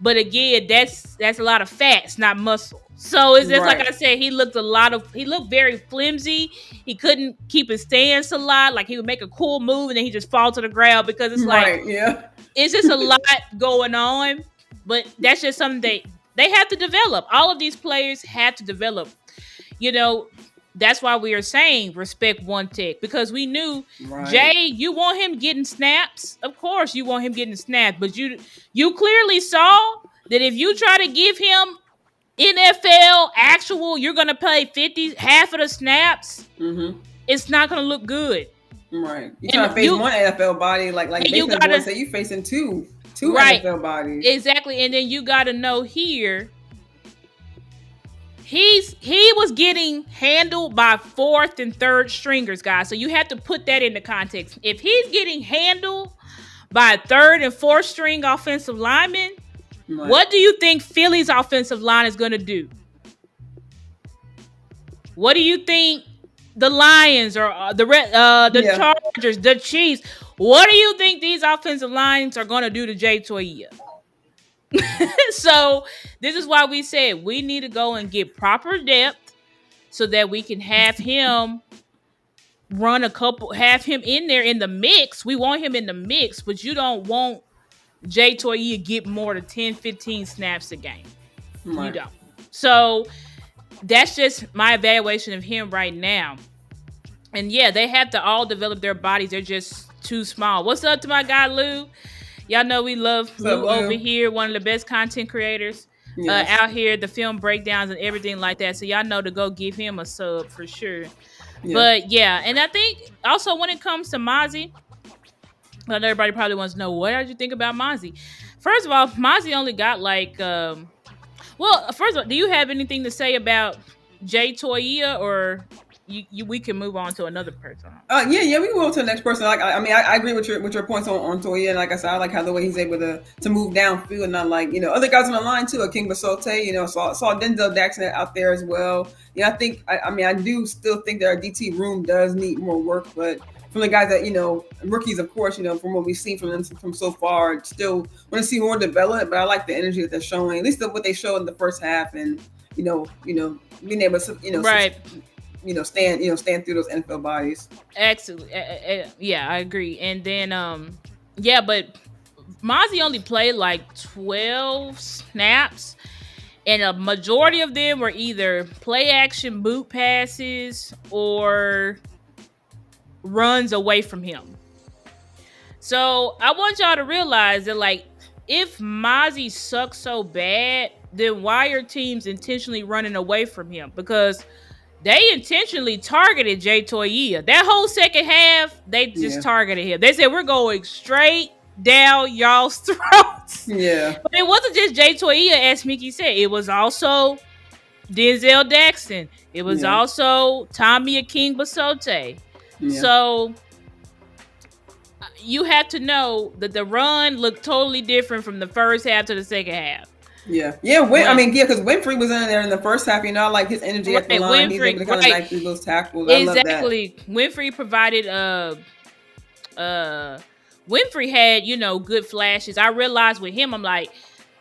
but again, that's a lot of fats, not muscle. So it's just like I said, he looked very flimsy. He couldn't keep his stance a lot. Like he would make a cool move and then he just fall to the ground because it's it's just a lot going on. But that's just something they have to develop. All of these players have to develop. That's why we are saying respect one tech, because we knew Jay, you want him getting snaps. Of course you want him getting snaps, but you clearly saw that if you try to give him NFL actual, you're going to play half of the snaps. Mm-hmm. It's not going to look good. Right. You're trying to face one NFL body like you're facing two NFL bodies. Exactly. And then you got to know here, he was getting handled by fourth and third stringers, guys. So you have to put that into context. If he's getting handled by third and fourth string offensive linemen, what do you think Philly's offensive line is going to do? What do you think the Lions or the Chargers, the Chiefs, what do you think these offensive lines are going to do to Jay Toya? So this is why we said we need to go and get proper depth so that we can have him have him in there in the mix. We want him in the mix, but you don't want Jay Toya get more than 10, 15 snaps a game. Right. You don't. So that's just my evaluation of him right now. And yeah, they have to all develop their bodies. They're just too small. What's up to my guy, Lou? Y'all know we love Lou over here, one of the best content creators out here, the film breakdowns and everything like that. So y'all know to go give him a sub for sure. Yeah. But yeah, and I think also when it comes to Mozzie, well, everybody probably wants to know, what did you think about Mozzie? First of all, Mozzie only got first of all, do you have anything to say about Jay Toya, or we can move on to another person? We can move on to the next person. I agree with your points on Toya, and like I said, I like how the way he's able to move downfield, and not like other guys on the line too, King Basote. Saw Denzel Jackson out there as well. Yeah, I do still think that our DT room does need more work, but from the guys that rookies, of course, from what we've seen from them from so far, still want to see more development. But I like the energy that they're showing, at least what they showed in the first half, and being able to right. Stand through those NFL bodies. Excellent. Yeah, I agree. And then, but Mozzie only played like 12 snaps, and a majority of them were either play action boot passes or runs away from him. So I want y'all to realize that, like, if Mozzie sucks so bad, then why are teams intentionally running away from him? Because they intentionally targeted Jay Toya. That whole second half, they just targeted him. They said, we're going straight down y'all's throats. Yeah. But it wasn't just Jay Toya, as Mickey said. It was also Denzel Jackson. It was also Tommy King Basote. Yeah. So you have to know that the run looked totally different from the first half to the second half. Yeah. Because Winfrey was in there in the first half. I like his energy at the line. He's able to kind of knife through those tackles. Exactly. I love that. Winfrey provided. Winfrey had good flashes. I realized with him, I'm like,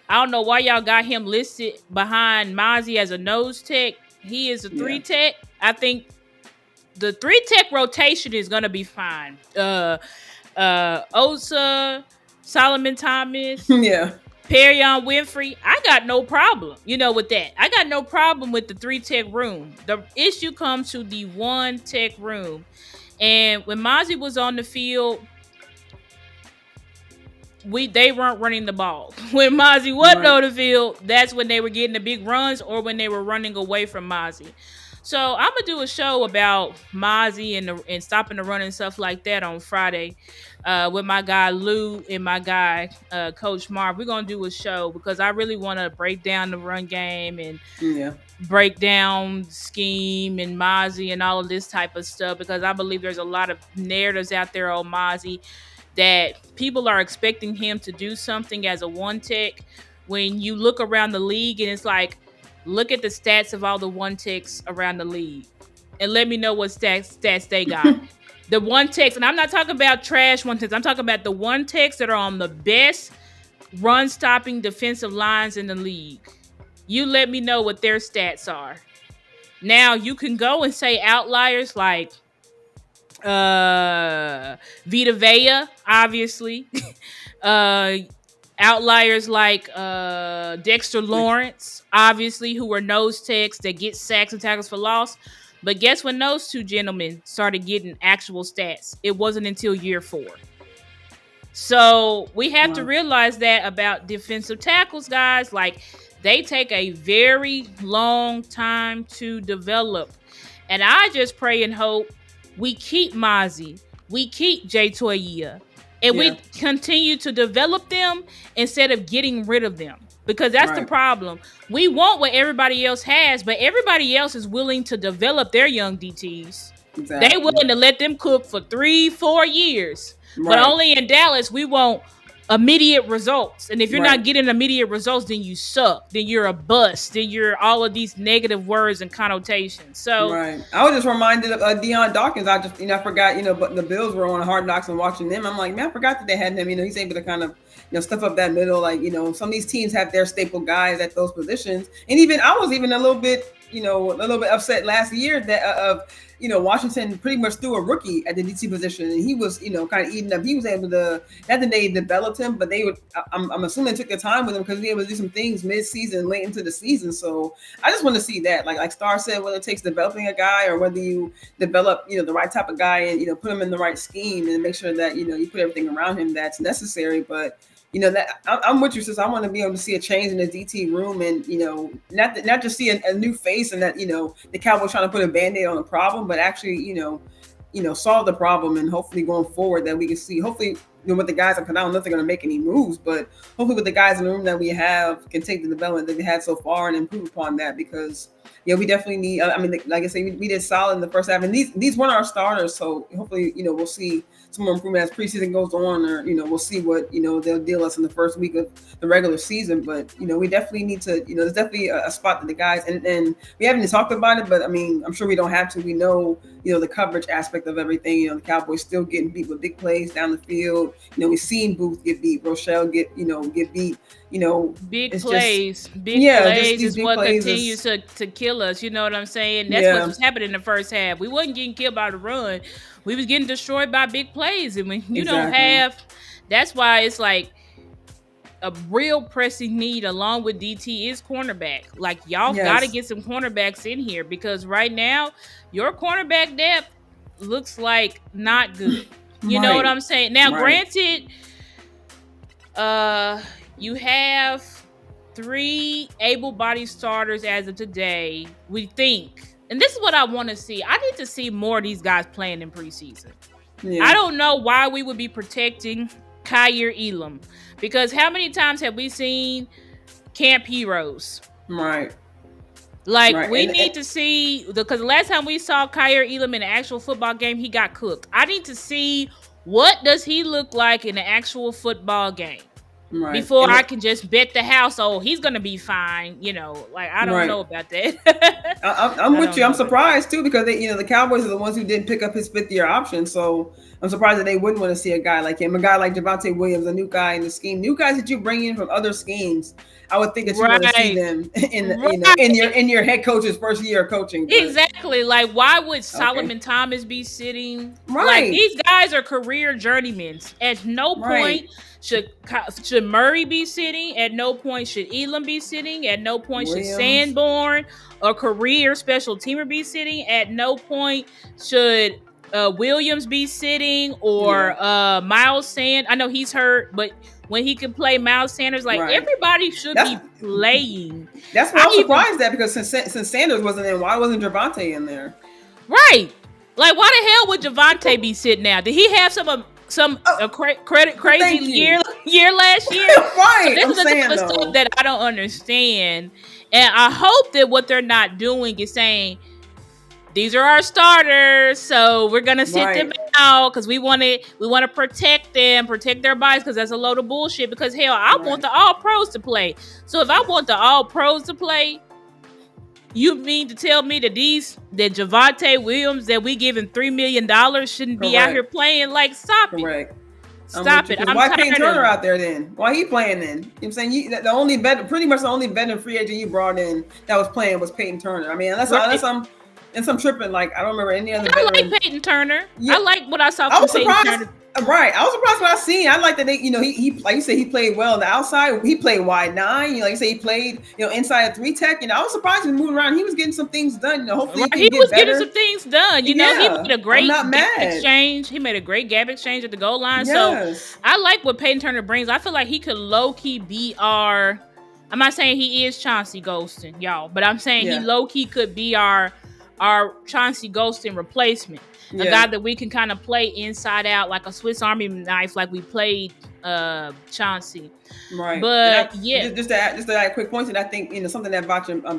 I don't know why y'all got him listed behind Mozzie as a nose tech. He is a 3 tech. I think the 3 tech rotation is gonna be fine. Osa, Solomon Thomas, Perion Winfrey, I got no problem, with that. I got no problem with the 3-tech room. The issue comes to the 1-tech room. And when Mozzie was on the field, they weren't running the ball. When Mozzie wasn't on the field, that's when they were getting the big runs or when they were running away from Mozzie. So I'm gonna do a show about Mozzie and stopping the run and stuff like that on Friday with my guy Lou and my guy Coach Marv. We're gonna do a show because I really want to break down the run game and break down scheme and Mozzie and all of this type of stuff, because I believe there's a lot of narratives out there on Mozzie that people are expecting him to do something as a 1-tech. When you look around the league and it's like, look at the stats of all the 1-techs around the league and let me know what stats they got. The 1-techs, and I'm not talking about trash 1-techs. I'm talking about the 1-techs that are on the best run-stopping defensive lines in the league. You let me know what their stats are. Now, you can go and say outliers like Vita Vea, obviously. Outliers like Dexter Lawrence, obviously, who were nose techs that get sacks and tackles for loss. But guess when those two gentlemen started getting actual stats? It wasn't until year 4. So we have to realize that about defensive tackles, guys. Like, they take a very long time to develop. And I just pray and hope we keep Mozzie, we keep Jay Toyia, and we continue to develop them instead of getting rid of them. Because that's the problem. We want what everybody else has, but everybody else is willing to develop their young DTs. Exactly. They're willing to let them cook for 3-4 years. But only in Dallas, we want immediate results. And if you're not getting immediate results, then you suck. Then you're a bust. Then you're all of these negative words and connotations. So I was just reminded of Deion Dawkins. I just, I forgot, but the Bills were on Hard Knocks and watching them. I'm like, man, I forgot that they had him. He's able to kind of, stuff up that middle. Like, some of these teams have their staple guys at those positions. And I was even a little bit upset last year that Washington pretty much threw a rookie at the DT position, and he was, kind of eating up. He was able to, not that they developed him, but they would, I'm assuming they took their time with him because he was able to do some things mid-season, late into the season. So I just want to see that, like Star said, whether it takes developing a guy or whether you develop, the right type of guy and, put him in the right scheme and make sure that, you put everything around him that's necessary. But that I'm with you, sis. I want to be able to see a change in the DT room, and not just see a new face, and that the Cowboys trying to put a Band-Aid on the problem, but actually solve the problem, and hopefully going forward that we can see. Hopefully, with the guys, I don't know if they're going to make any moves, but hopefully with the guys in the room that we have can take the development that they had so far and improve upon that, because we definitely need. Like I say, we did solid in the first half, and these weren't our starters, so hopefully we'll see some more improvement as preseason goes on, or we'll see what they'll deal us in the first week of the regular season. But we definitely need to, there's definitely a spot that the guys, and we haven't even talked about it, but I'm sure we don't have to. We know the coverage aspect of everything. The Cowboys still getting beat with big plays down the field. We've seen Booth get beat, Rochelle get beat. Big plays is what continues to kill us. You know what I'm saying? That's what was happening in the first half. We wasn't getting killed by the run. We was getting destroyed by big plays. And when you don't have, that's why it's like a real pressing need along with DT is cornerback. Like, y'all got to get some cornerbacks in here, because right now your cornerback depth looks like not good. You know what I'm saying? Now, granted, you have 3 able-bodied starters as of today, we think. And this is what I want to see. I need to see more of these guys playing in preseason. I don't know why we would be protecting Kyer Elam, because how many times have we seen camp heroes? We need to see, because the last time we saw Kyer Elam in an actual football game, he got cooked. I need to see what does he look like in an actual football game. Before I can just bet the house, he's going to be fine. I don't know about that. I'm with you. I'm surprised too, because the Cowboys are the ones who didn't pick up his 5th-year option. So I'm surprised that they wouldn't want to see a guy like him, a guy like Javonte Williams, a new guy in the scheme, new guys that you bring in from other schemes. I would think that you want to see them in your head coach's first year of coaching. Exactly. Exactly. Like, why would Solomon Thomas be sitting? Right. Like, these guys are career journeymen. At no point should Murray be sitting. At no point should Elam be sitting. At no point should Sanborn, a career special teamer, be sitting. At no point should Williams be sitting, or Miles Sanders. I know he's hurt, but when he can play, Miles Sanders, like everybody should be playing. That's why I'm surprised that, because since Sanders wasn't in, why wasn't Javonte in there? Right. Like, why the hell would Javonte be sitting now? Did he have some crazy year last year? Right. So this is the type of stuff that I don't understand, and I hope that what they're not doing is saying, these are our starters, so we're gonna sit them out because we want to protect them, protect their bodies, because that's a load of bullshit. Because hell, I want the All Pros to play. So if I want the All Pros to play, you mean to tell me that that Javonte Williams, that we giving $3 million, shouldn't be out here playing? Like, stop it. Stop it. Why Peyton Turner out there then? Why he playing then? You know what I'm saying? Pretty much the only veteran free agent you brought in that was playing was Peyton Turner. I mean, unless I'm tripping. Like, I don't remember any other veteran. I like Peyton Turner. Yeah. I like what I saw from Peyton Turner. Right. I was surprised when I seen. I like that they, he like you said, he played well on the outside. He played wide 9. Like you say, he played, inside a 3 tech. I was surprised he was moving around. He was getting some things done. Hopefully he was getting some things done. He made a great gap exchange. He made a great gap exchange at the goal line. Yes. So I like what Peyton Turner brings. I feel like he could low key be our. I'm not saying he is Chauncey Golston, y'all, but I'm saying he low key could be our Chauncey Golston replacement. A guy that we can kind of play inside out like a Swiss Army knife, like we played Chauncey. Right. But just to add a quick point, and I think something that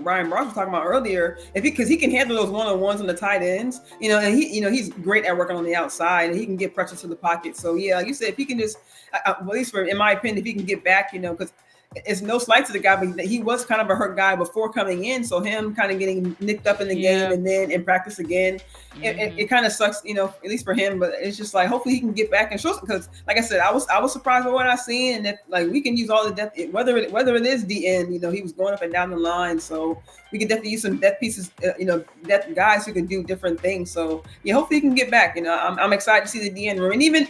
Brian Ross was talking about earlier, because he can handle those one-on-ones on the tight ends, and he's great at working on the outside, and he can get pressure to the pocket. So like you said, if he can just, at least in my opinion, if he can get back, because it's no slight to the guy, but he was kind of a hurt guy before coming in. So him kind of getting nicked up in the game and then in practice again, it kind of sucks, at least for him. But it's just like, hopefully he can get back and show, because like I said, I was surprised by what I seen, and that like we can use all the depth, whether it is DN, he was going up and down the line, so we can definitely use some depth pieces, depth guys who can do different things. So hopefully he can get back. I'm excited to see the DN room, and even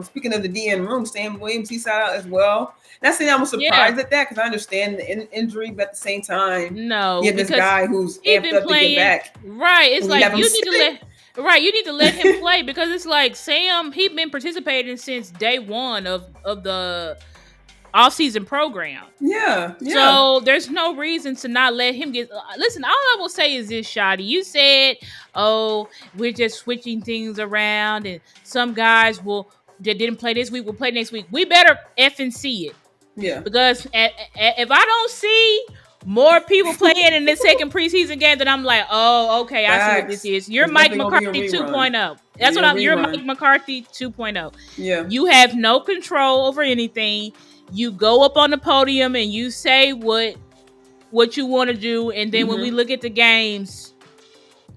speaking of the DN room, Sam Williams, he's out as well. That's the thing, I was surprised at that, because I understand the injury, but at the same time, you have this guy who's amped up to get back. Right. It's like you need to let him play, because it's like Sam, he's been participating since day one of the off-season program. Yeah. So there's no reason to not let him get. Listen, all I will say is this, Shotty. You said, we're just switching things around, and some guys that didn't play this week will play next week. We better effing see it. Yeah. Because if I don't see more people playing in this second preseason game, then I'm like, oh, okay, I see what this is. You're Mike McCarthy 2.0. That's what you're Mike McCarthy 2.0. Yeah. You have no control over anything. You go up on the podium and you say what you want to do, and then when we look at the games,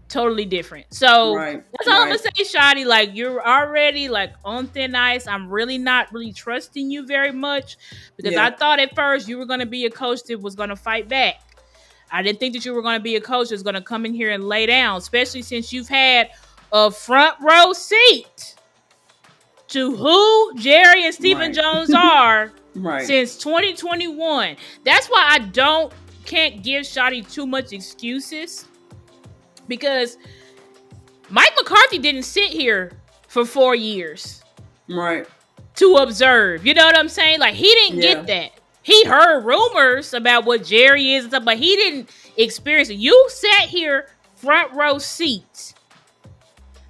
totally different. So that's all I'm gonna say, Shotty. Like, you're already like on thin ice. I'm really not really trusting you very much, because I thought at first you were gonna be a coach that was gonna fight back. I didn't think that you were gonna be a coach that's gonna come in here and lay down, especially since you've had a front row seat to who Jerry and Stephen Jones are since 2021. That's why I can't give Shotty too much excuses. Because Mike McCarthy didn't sit here for 4 years. Right. To observe. You know what I'm saying? Like, he didn't get that. He heard rumors about what Jerry is and stuff, but he didn't experience it. You sat here front row seats.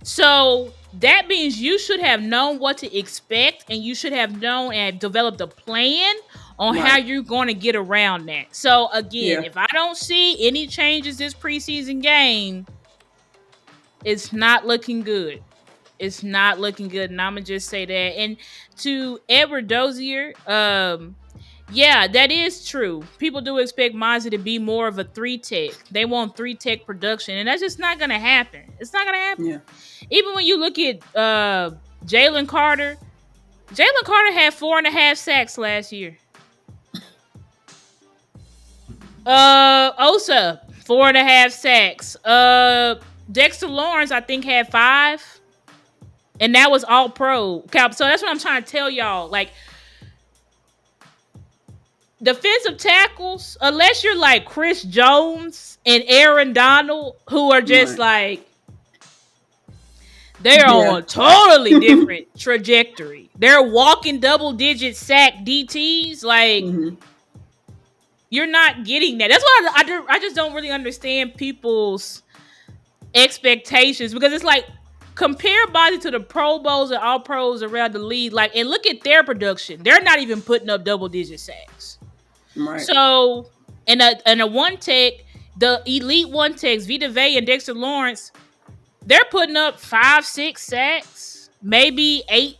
So that means you should have known what to expect, and you should have known and developed a plan on how you're going to get around that. So again, if I don't see any changes this preseason game, it's not looking good. It's not looking good, and I'm gonna just say that. And to Edward Dozier, that is true. People do expect Mozzie to be more of a 3-tech. They want 3-tech production, and that's just not gonna happen. It's not gonna happen. Yeah. Even when you look at Jalen Carter had 4.5 sacks last year. Osa, 4.5 sacks. Dexter Lawrence, I think, had 5. And that was all pro. So that's what I'm trying to tell y'all. Like, defensive tackles, unless you're like Chris Jones and Aaron Donald, who are just like, they're on a totally different trajectory. They're walking double-digit sack DTs. Like, you're not getting that. That's why I just don't really understand people's expectations, because it's like, compare Bozzy to the Pro Bowls and All Pros around the league, like, and look at their production. They're not even putting up double-digit sacks. Right. So, in a one tech, the elite one techs, Vita Vea and Dexter Lawrence, they're putting up 5, 6 sacks, maybe 8,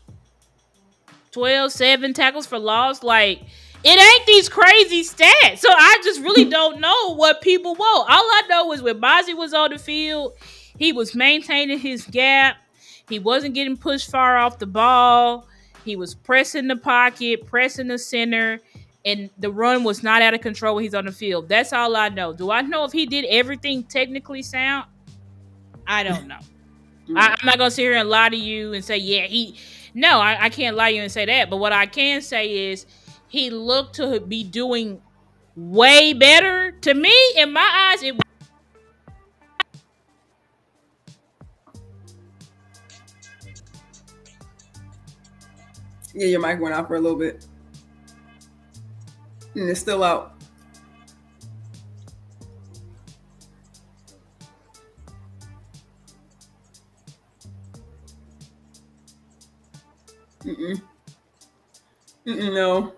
12, 7 tackles for loss. Like, it ain't these crazy stats. So I just really don't know what people want. All I know is when Bozzy was on the field, he was maintaining his gap. He wasn't getting pushed far off the ball. He was pressing the pocket, pressing the center, and the run was not out of control when he's on the field. That's all I know. Do I know if he did everything technically sound? I don't know. I'm not going to sit here and lie to you and say, yeah, No, I can't lie to you and say that. But what I can say is he looked to be doing way better. To me, in my eyes, it. Yeah, your mic went out for a little bit. And it's still out. No.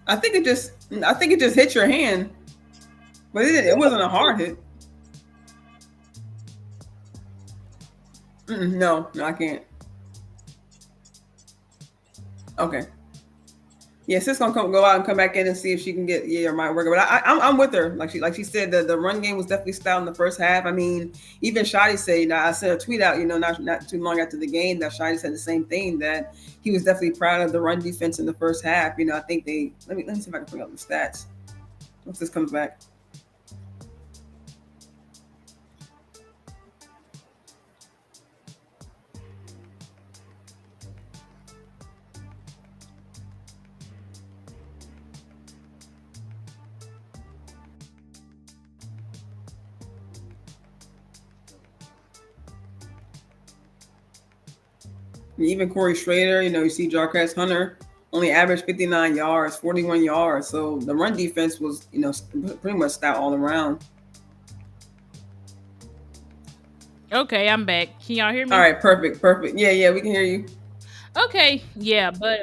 I think it just hit your hand, but it wasn't a hard hit. No, I can't. Okay. Yeah, Sis gonna go out and come back in and see if she can get your mic working. But I'm with her. Like she said, the run game was definitely stout in the first half. I mean, even Shadi said, I sent a tweet out, not too long after the game, that Shadi said the same thing, that he was definitely proud of the run defense in the first half. I think let me see if I can bring up the stats once this comes back. Even Corey Schrader, you see Jarquez Hunter only averaged 59 yards, 41 yards. So the run defense was, pretty much stout all around. Okay, I'm back. Can y'all hear me? All right, perfect. Yeah, we can hear you. Okay, yeah, but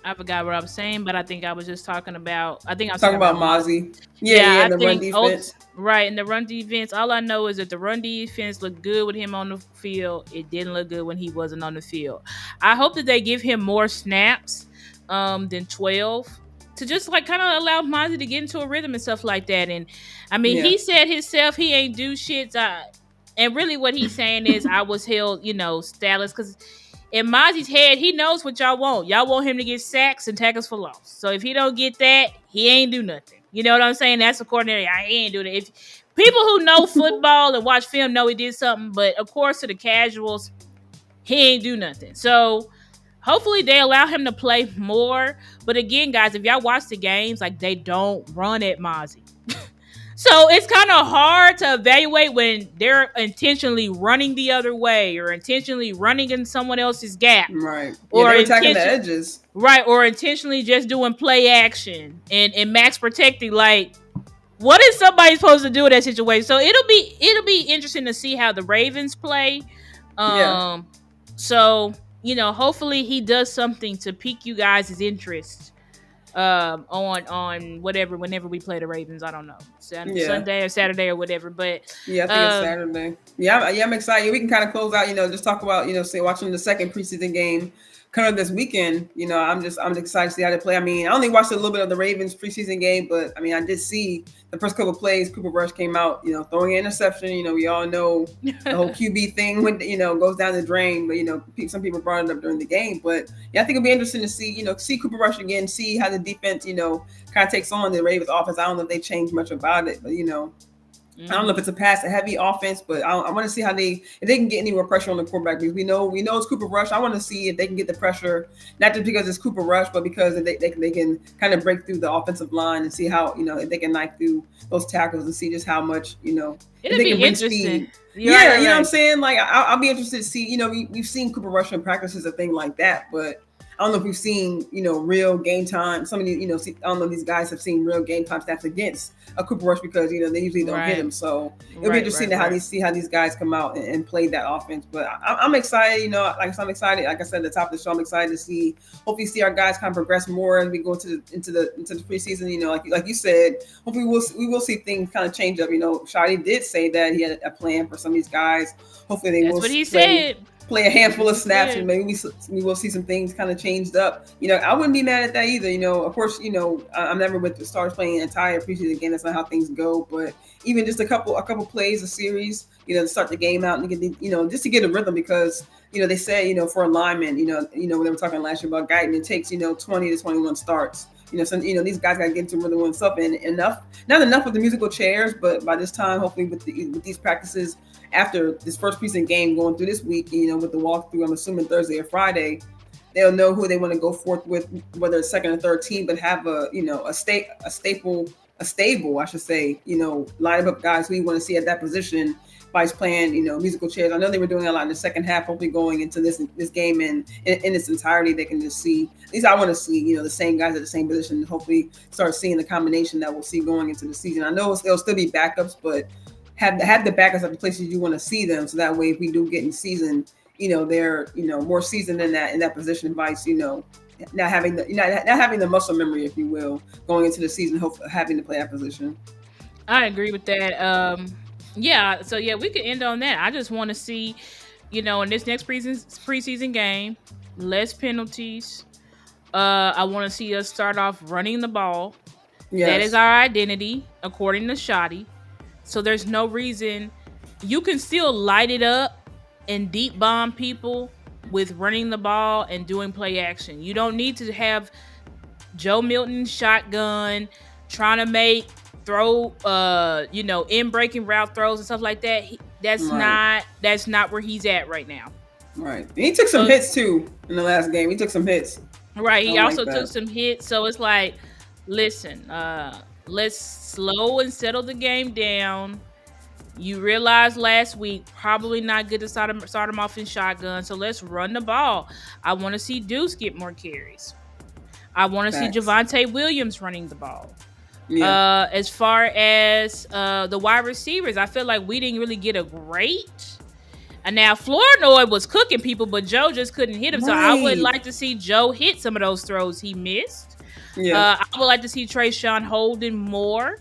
I forgot what I was saying, but I think I was just talking about. I was talking about Mozzie. Yeah, and the run defense. Right, and the run defense. All I know is that the run defense looked good with him on the field. It didn't look good when he wasn't on the field. I hope that they give him more snaps than 12 to just like kind of allow Mozzie to get into a rhythm and stuff like that. And I mean, he said himself he ain't do shit. And really, what he's saying is I was held, status, because in Mozzie's head, he knows what y'all want. Y'all want him to get sacks and tackles for loss. So if he don't get that, he ain't do nothing. You know what I'm saying? That's according to he ain't do that. If people who know football and watch film know he did something, but of course to the casuals, he ain't do nothing. So hopefully they allow him to play more. But again, guys, if y'all watch the games, like, they don't run at Mozzie. So it's kind of hard to evaluate when they're intentionally running the other way or intentionally running in someone else's gap. Right. Or they're attacking the edges. Right. Or intentionally just doing play action and max protecting. Like, what is somebody supposed to do in that situation? So it'll be interesting to see how the Ravens play. So, hopefully he does something to pique you guys' interest. On whenever we play the Ravens, I don't know, Sunday or Saturday or whatever, but yeah, I think it's Saturday. I'm excited. We can kind of close out, just talk about, say, watching the second preseason game coming up this weekend, I'm excited to see how they play. I mean, I only watched a little bit of the Ravens preseason game, but I mean, I did see the first couple of plays. Cooper Rush came out, throwing an interception. We all know the whole QB thing when goes down the drain. But some people brought it up during the game. But yeah, I think it'll be interesting to see see Cooper Rush again, see how the defense kind of takes on the Ravens offense. I don't know if they changed much about it, but I don't know if it's a heavy offense, but I want to see if they can get any more pressure on the quarterback, because we know it's Cooper Rush. I want to see if they can get the pressure, not just because it's Cooper Rush, but because they can kind of break through the offensive line and see how if they can knife through those tackles and see just how much it'll if they be can bring interesting. speed. Yeah, you know what I'm saying? Like I'll be interested to see. We've seen Cooper Rush in practices, a thing like that, but I don't know if we've seen, real game time. Some of these, I don't know if these guys have seen real game time stats against a Cooper Rush, because, they usually don't hit him. So it'll be interesting to see how these guys come out and play that offense. But I'm excited, I'm excited. Like I said at the top of the show, I'm excited to hopefully see our guys kind of progress more as we go into the preseason. Like you said, hopefully we will see things kind of change up. Shadi did say that he had a plan for some of these guys. Hopefully That's what he said. Play a handful of snaps, and maybe we will see some things kind of changed up. I wouldn't be mad at that either. Of course, I'm never with the Stars playing an entire preseason game. That's not how things go. But even just a couple plays a series, to start the game out and get just to get a rhythm, because they say for a lineman, when they were talking last year about Guyton, it takes 20 to 21 starts. So these guys got to get into rhythm and stuff, and not enough with the musical chairs, but by this time, hopefully with these practices after this first preseason game going through this week, with the walkthrough, I'm assuming Thursday or Friday, they'll know who they want to go forth with, whether it's second or third team, but have a stable, I should say, line up guys who you want to see at that position by playing, musical chairs. I know they were doing a lot in the second half, hopefully going into this game in its entirety, they can just see, at least I want to see, the same guys at the same position, and hopefully start seeing the combination that we'll see going into the season. I know it'll still be backups, but have the backups at the places you want to see them, so that way if we do get in season, they're more seasoned in that position, vice not having the muscle memory, if you will, going into the season, hopefully having to play that position. I agree with that. Yeah, so yeah, we could end on that. I just want to see, in this next preseason game, less penalties. I want to see us start off running the ball. Yes. That is our identity, according to Shotty. So there's no reason you can still light it up and deep bomb people with running the ball and doing play action. You don't need to have Joe Milton shotgun trying to throw in breaking route throws and stuff like that. That's not where he's at right now. Right. And he took some hits too in the last game. He took some hits. Right. He also took some hits. So it's like, listen, let's slow and settle the game down. You realized last week, probably not good to start him off in shotgun. So let's run the ball. I want to see Deuce get more carries. I want to see Javonte Williams running the ball. Yeah. As far as the wide receivers, I feel like we didn't really get a great. And now Flournoy was cooking people, but Joe just couldn't hit him. Right. So I would like to see Joe hit some of those throws he missed. Yeah. I would like to see Trayshawn Holden more,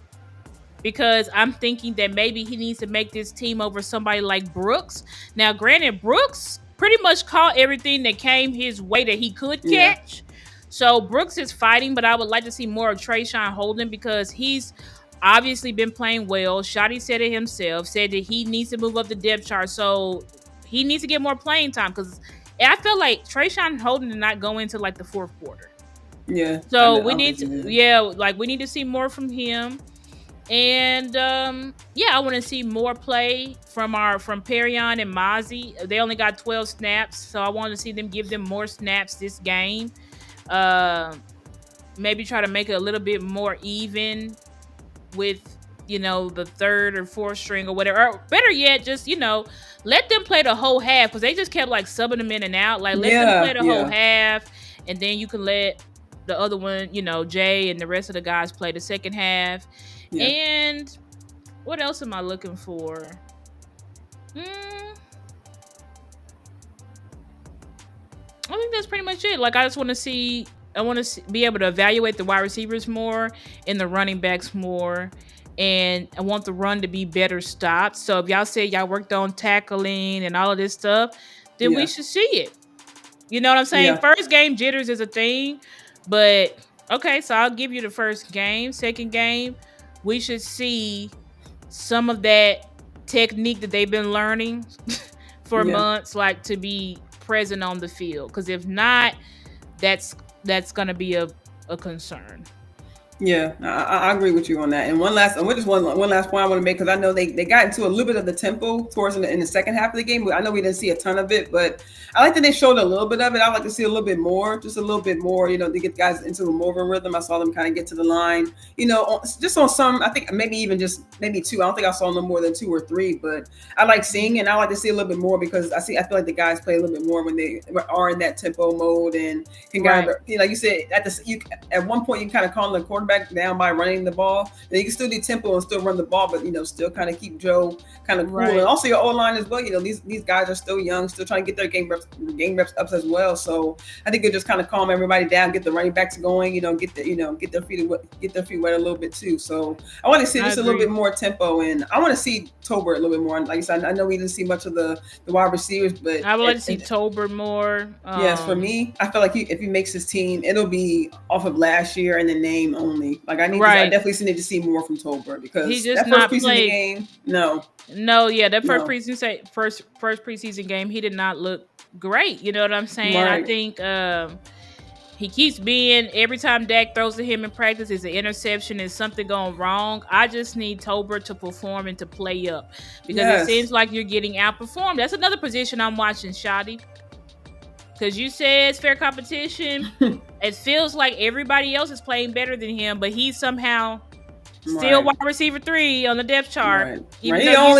because I'm thinking that maybe he needs to make this team over somebody like Brooks. Now, granted, Brooks pretty much caught everything that came his way that he could catch. So Brooks is fighting, but I would like to see more of Trayshawn Holden, because he's obviously been playing well. Shotty said it himself, said that he needs to move up the depth chart. So he needs to get more playing time, because I feel like Trayshawn Holden did not go into like the fourth quarter. Yeah. So we need to see more from him. And I want to see more play from Perion and Mozzie. They only got 12 snaps, so I want to see them give them more snaps this game. Maybe try to make it a little bit more even with the third or fourth string or whatever. Or better yet, just let them play the whole half, because they just kept like subbing them in and out. Like let them play the whole half, and then you can let the other one, Jay and the rest of the guys play the second half. Yeah. And what else am I looking for? I think that's pretty much it. Like, I want to be able to evaluate the wide receivers more and the running backs more. And I want the run to be better stopped. So if y'all say y'all worked on tackling and all of this stuff, then we should see it. You know what I'm saying? Yeah. First game jitters is a thing, but okay, so I'll give you the first game. Second game, we should see some of that technique that they've been learning for Yeah. months, like to be present on the field. Because if not, that's gonna be a concern. Yeah, I agree with you on that. And one last point I want to make, because I know they got into a little bit of the tempo towards in the second half of the game. I know we didn't see a ton of it, but I like that they showed a little bit of it. I like to see a little bit more, just a little bit more, to get guys into a more of a rhythm. I saw them kind of get to the line, just on some, I think maybe two. I don't think I saw no more than 2 or 3, but I like seeing, and I like to see a little bit more, because I feel like the guys play a little bit more when they are in that tempo mode, and can kind of, like you said, at one point you kind of calm the quarterback down by running the ball. Then you can still do tempo and still run the ball, but still kind of keep Joe kind of cool. And also your O-line as well. These guys are still young, still trying to get their game reps up as well. So I think it just kind of calm everybody down, get the running backs going. Get their feet wet a little bit too. So I want to see just a little bit more tempo, and I want to see Tolbert a little bit more. Like I said, I know we didn't see much of the wide receivers, but I would like to see Tolbert more. Yes, for me, I feel like if he makes his team, it'll be off of last year and the name only. Like I definitely need to see more from Tolbert, because he just that first not preseason played. game. That first preseason game, he did not look great. You know what I'm saying? Right. I think he keeps being, every time Dak throws to him in practice, is an interception, is something going wrong. I just need Tolbert to perform and to play up, because it seems like you're getting outperformed. That's another position I'm watching, Shadi. Because you said it's fair competition. It feels like everybody else is playing better than him, but he's somehow still wide receiver 3 on the depth chart. Right. Even though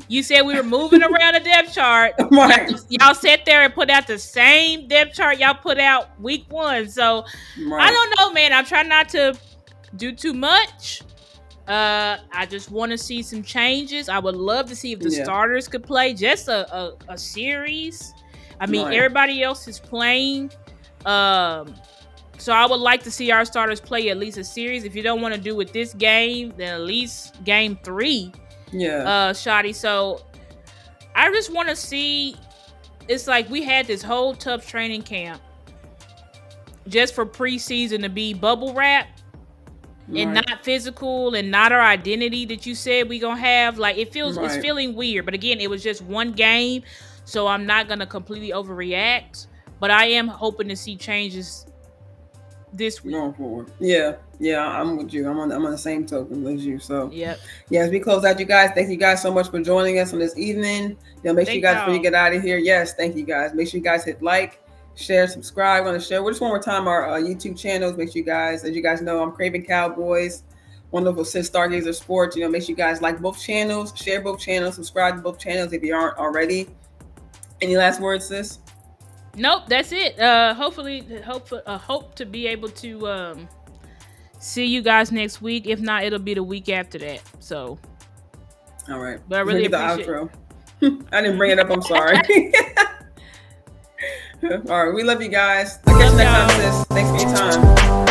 you said we were moving around the depth chart. Right. Y'all sat there and put out the same depth chart y'all put out week 1. So I don't know, man. I'm trying not to do too much. I just want to see some changes. I would love to see if the starters could play just a series. I mean, everybody else is playing. So I would like to see our starters play at least a series. If you don't want to do it this game, then at least game 3. Shotty. So I just want to see. It's like we had this whole tough training camp just for preseason to be bubble wrap and not physical and not our identity that you said we gonna have. Like it's feeling weird. But again, it was just one game, so I'm not gonna completely overreact. But I am hoping to see changes this week. Going forward. Yeah, I'm with you. I'm on the same token as you. So as we close out, you guys. Thank you guys so much for joining us on this evening. Make sure you guys, before you get out of here, thank you guys. Make sure you guys hit like, share, subscribe on the show. Just one more time, our YouTube channels. Make sure you guys, as you guys know, I'm Cravin Cowboys, wonderful sis StarChasers Sports. Make sure you guys like both channels, share both channels, subscribe to both channels if you aren't already. Any last words, sis? Nope, that's it. Hope to be able to see you guys next week. If not, it'll be the week after that. So, all right. But I really appreciate the outro. I didn't bring it up. I'm sorry. All right, we love you guys. I'll catch you next time, sis. Thanks for your time.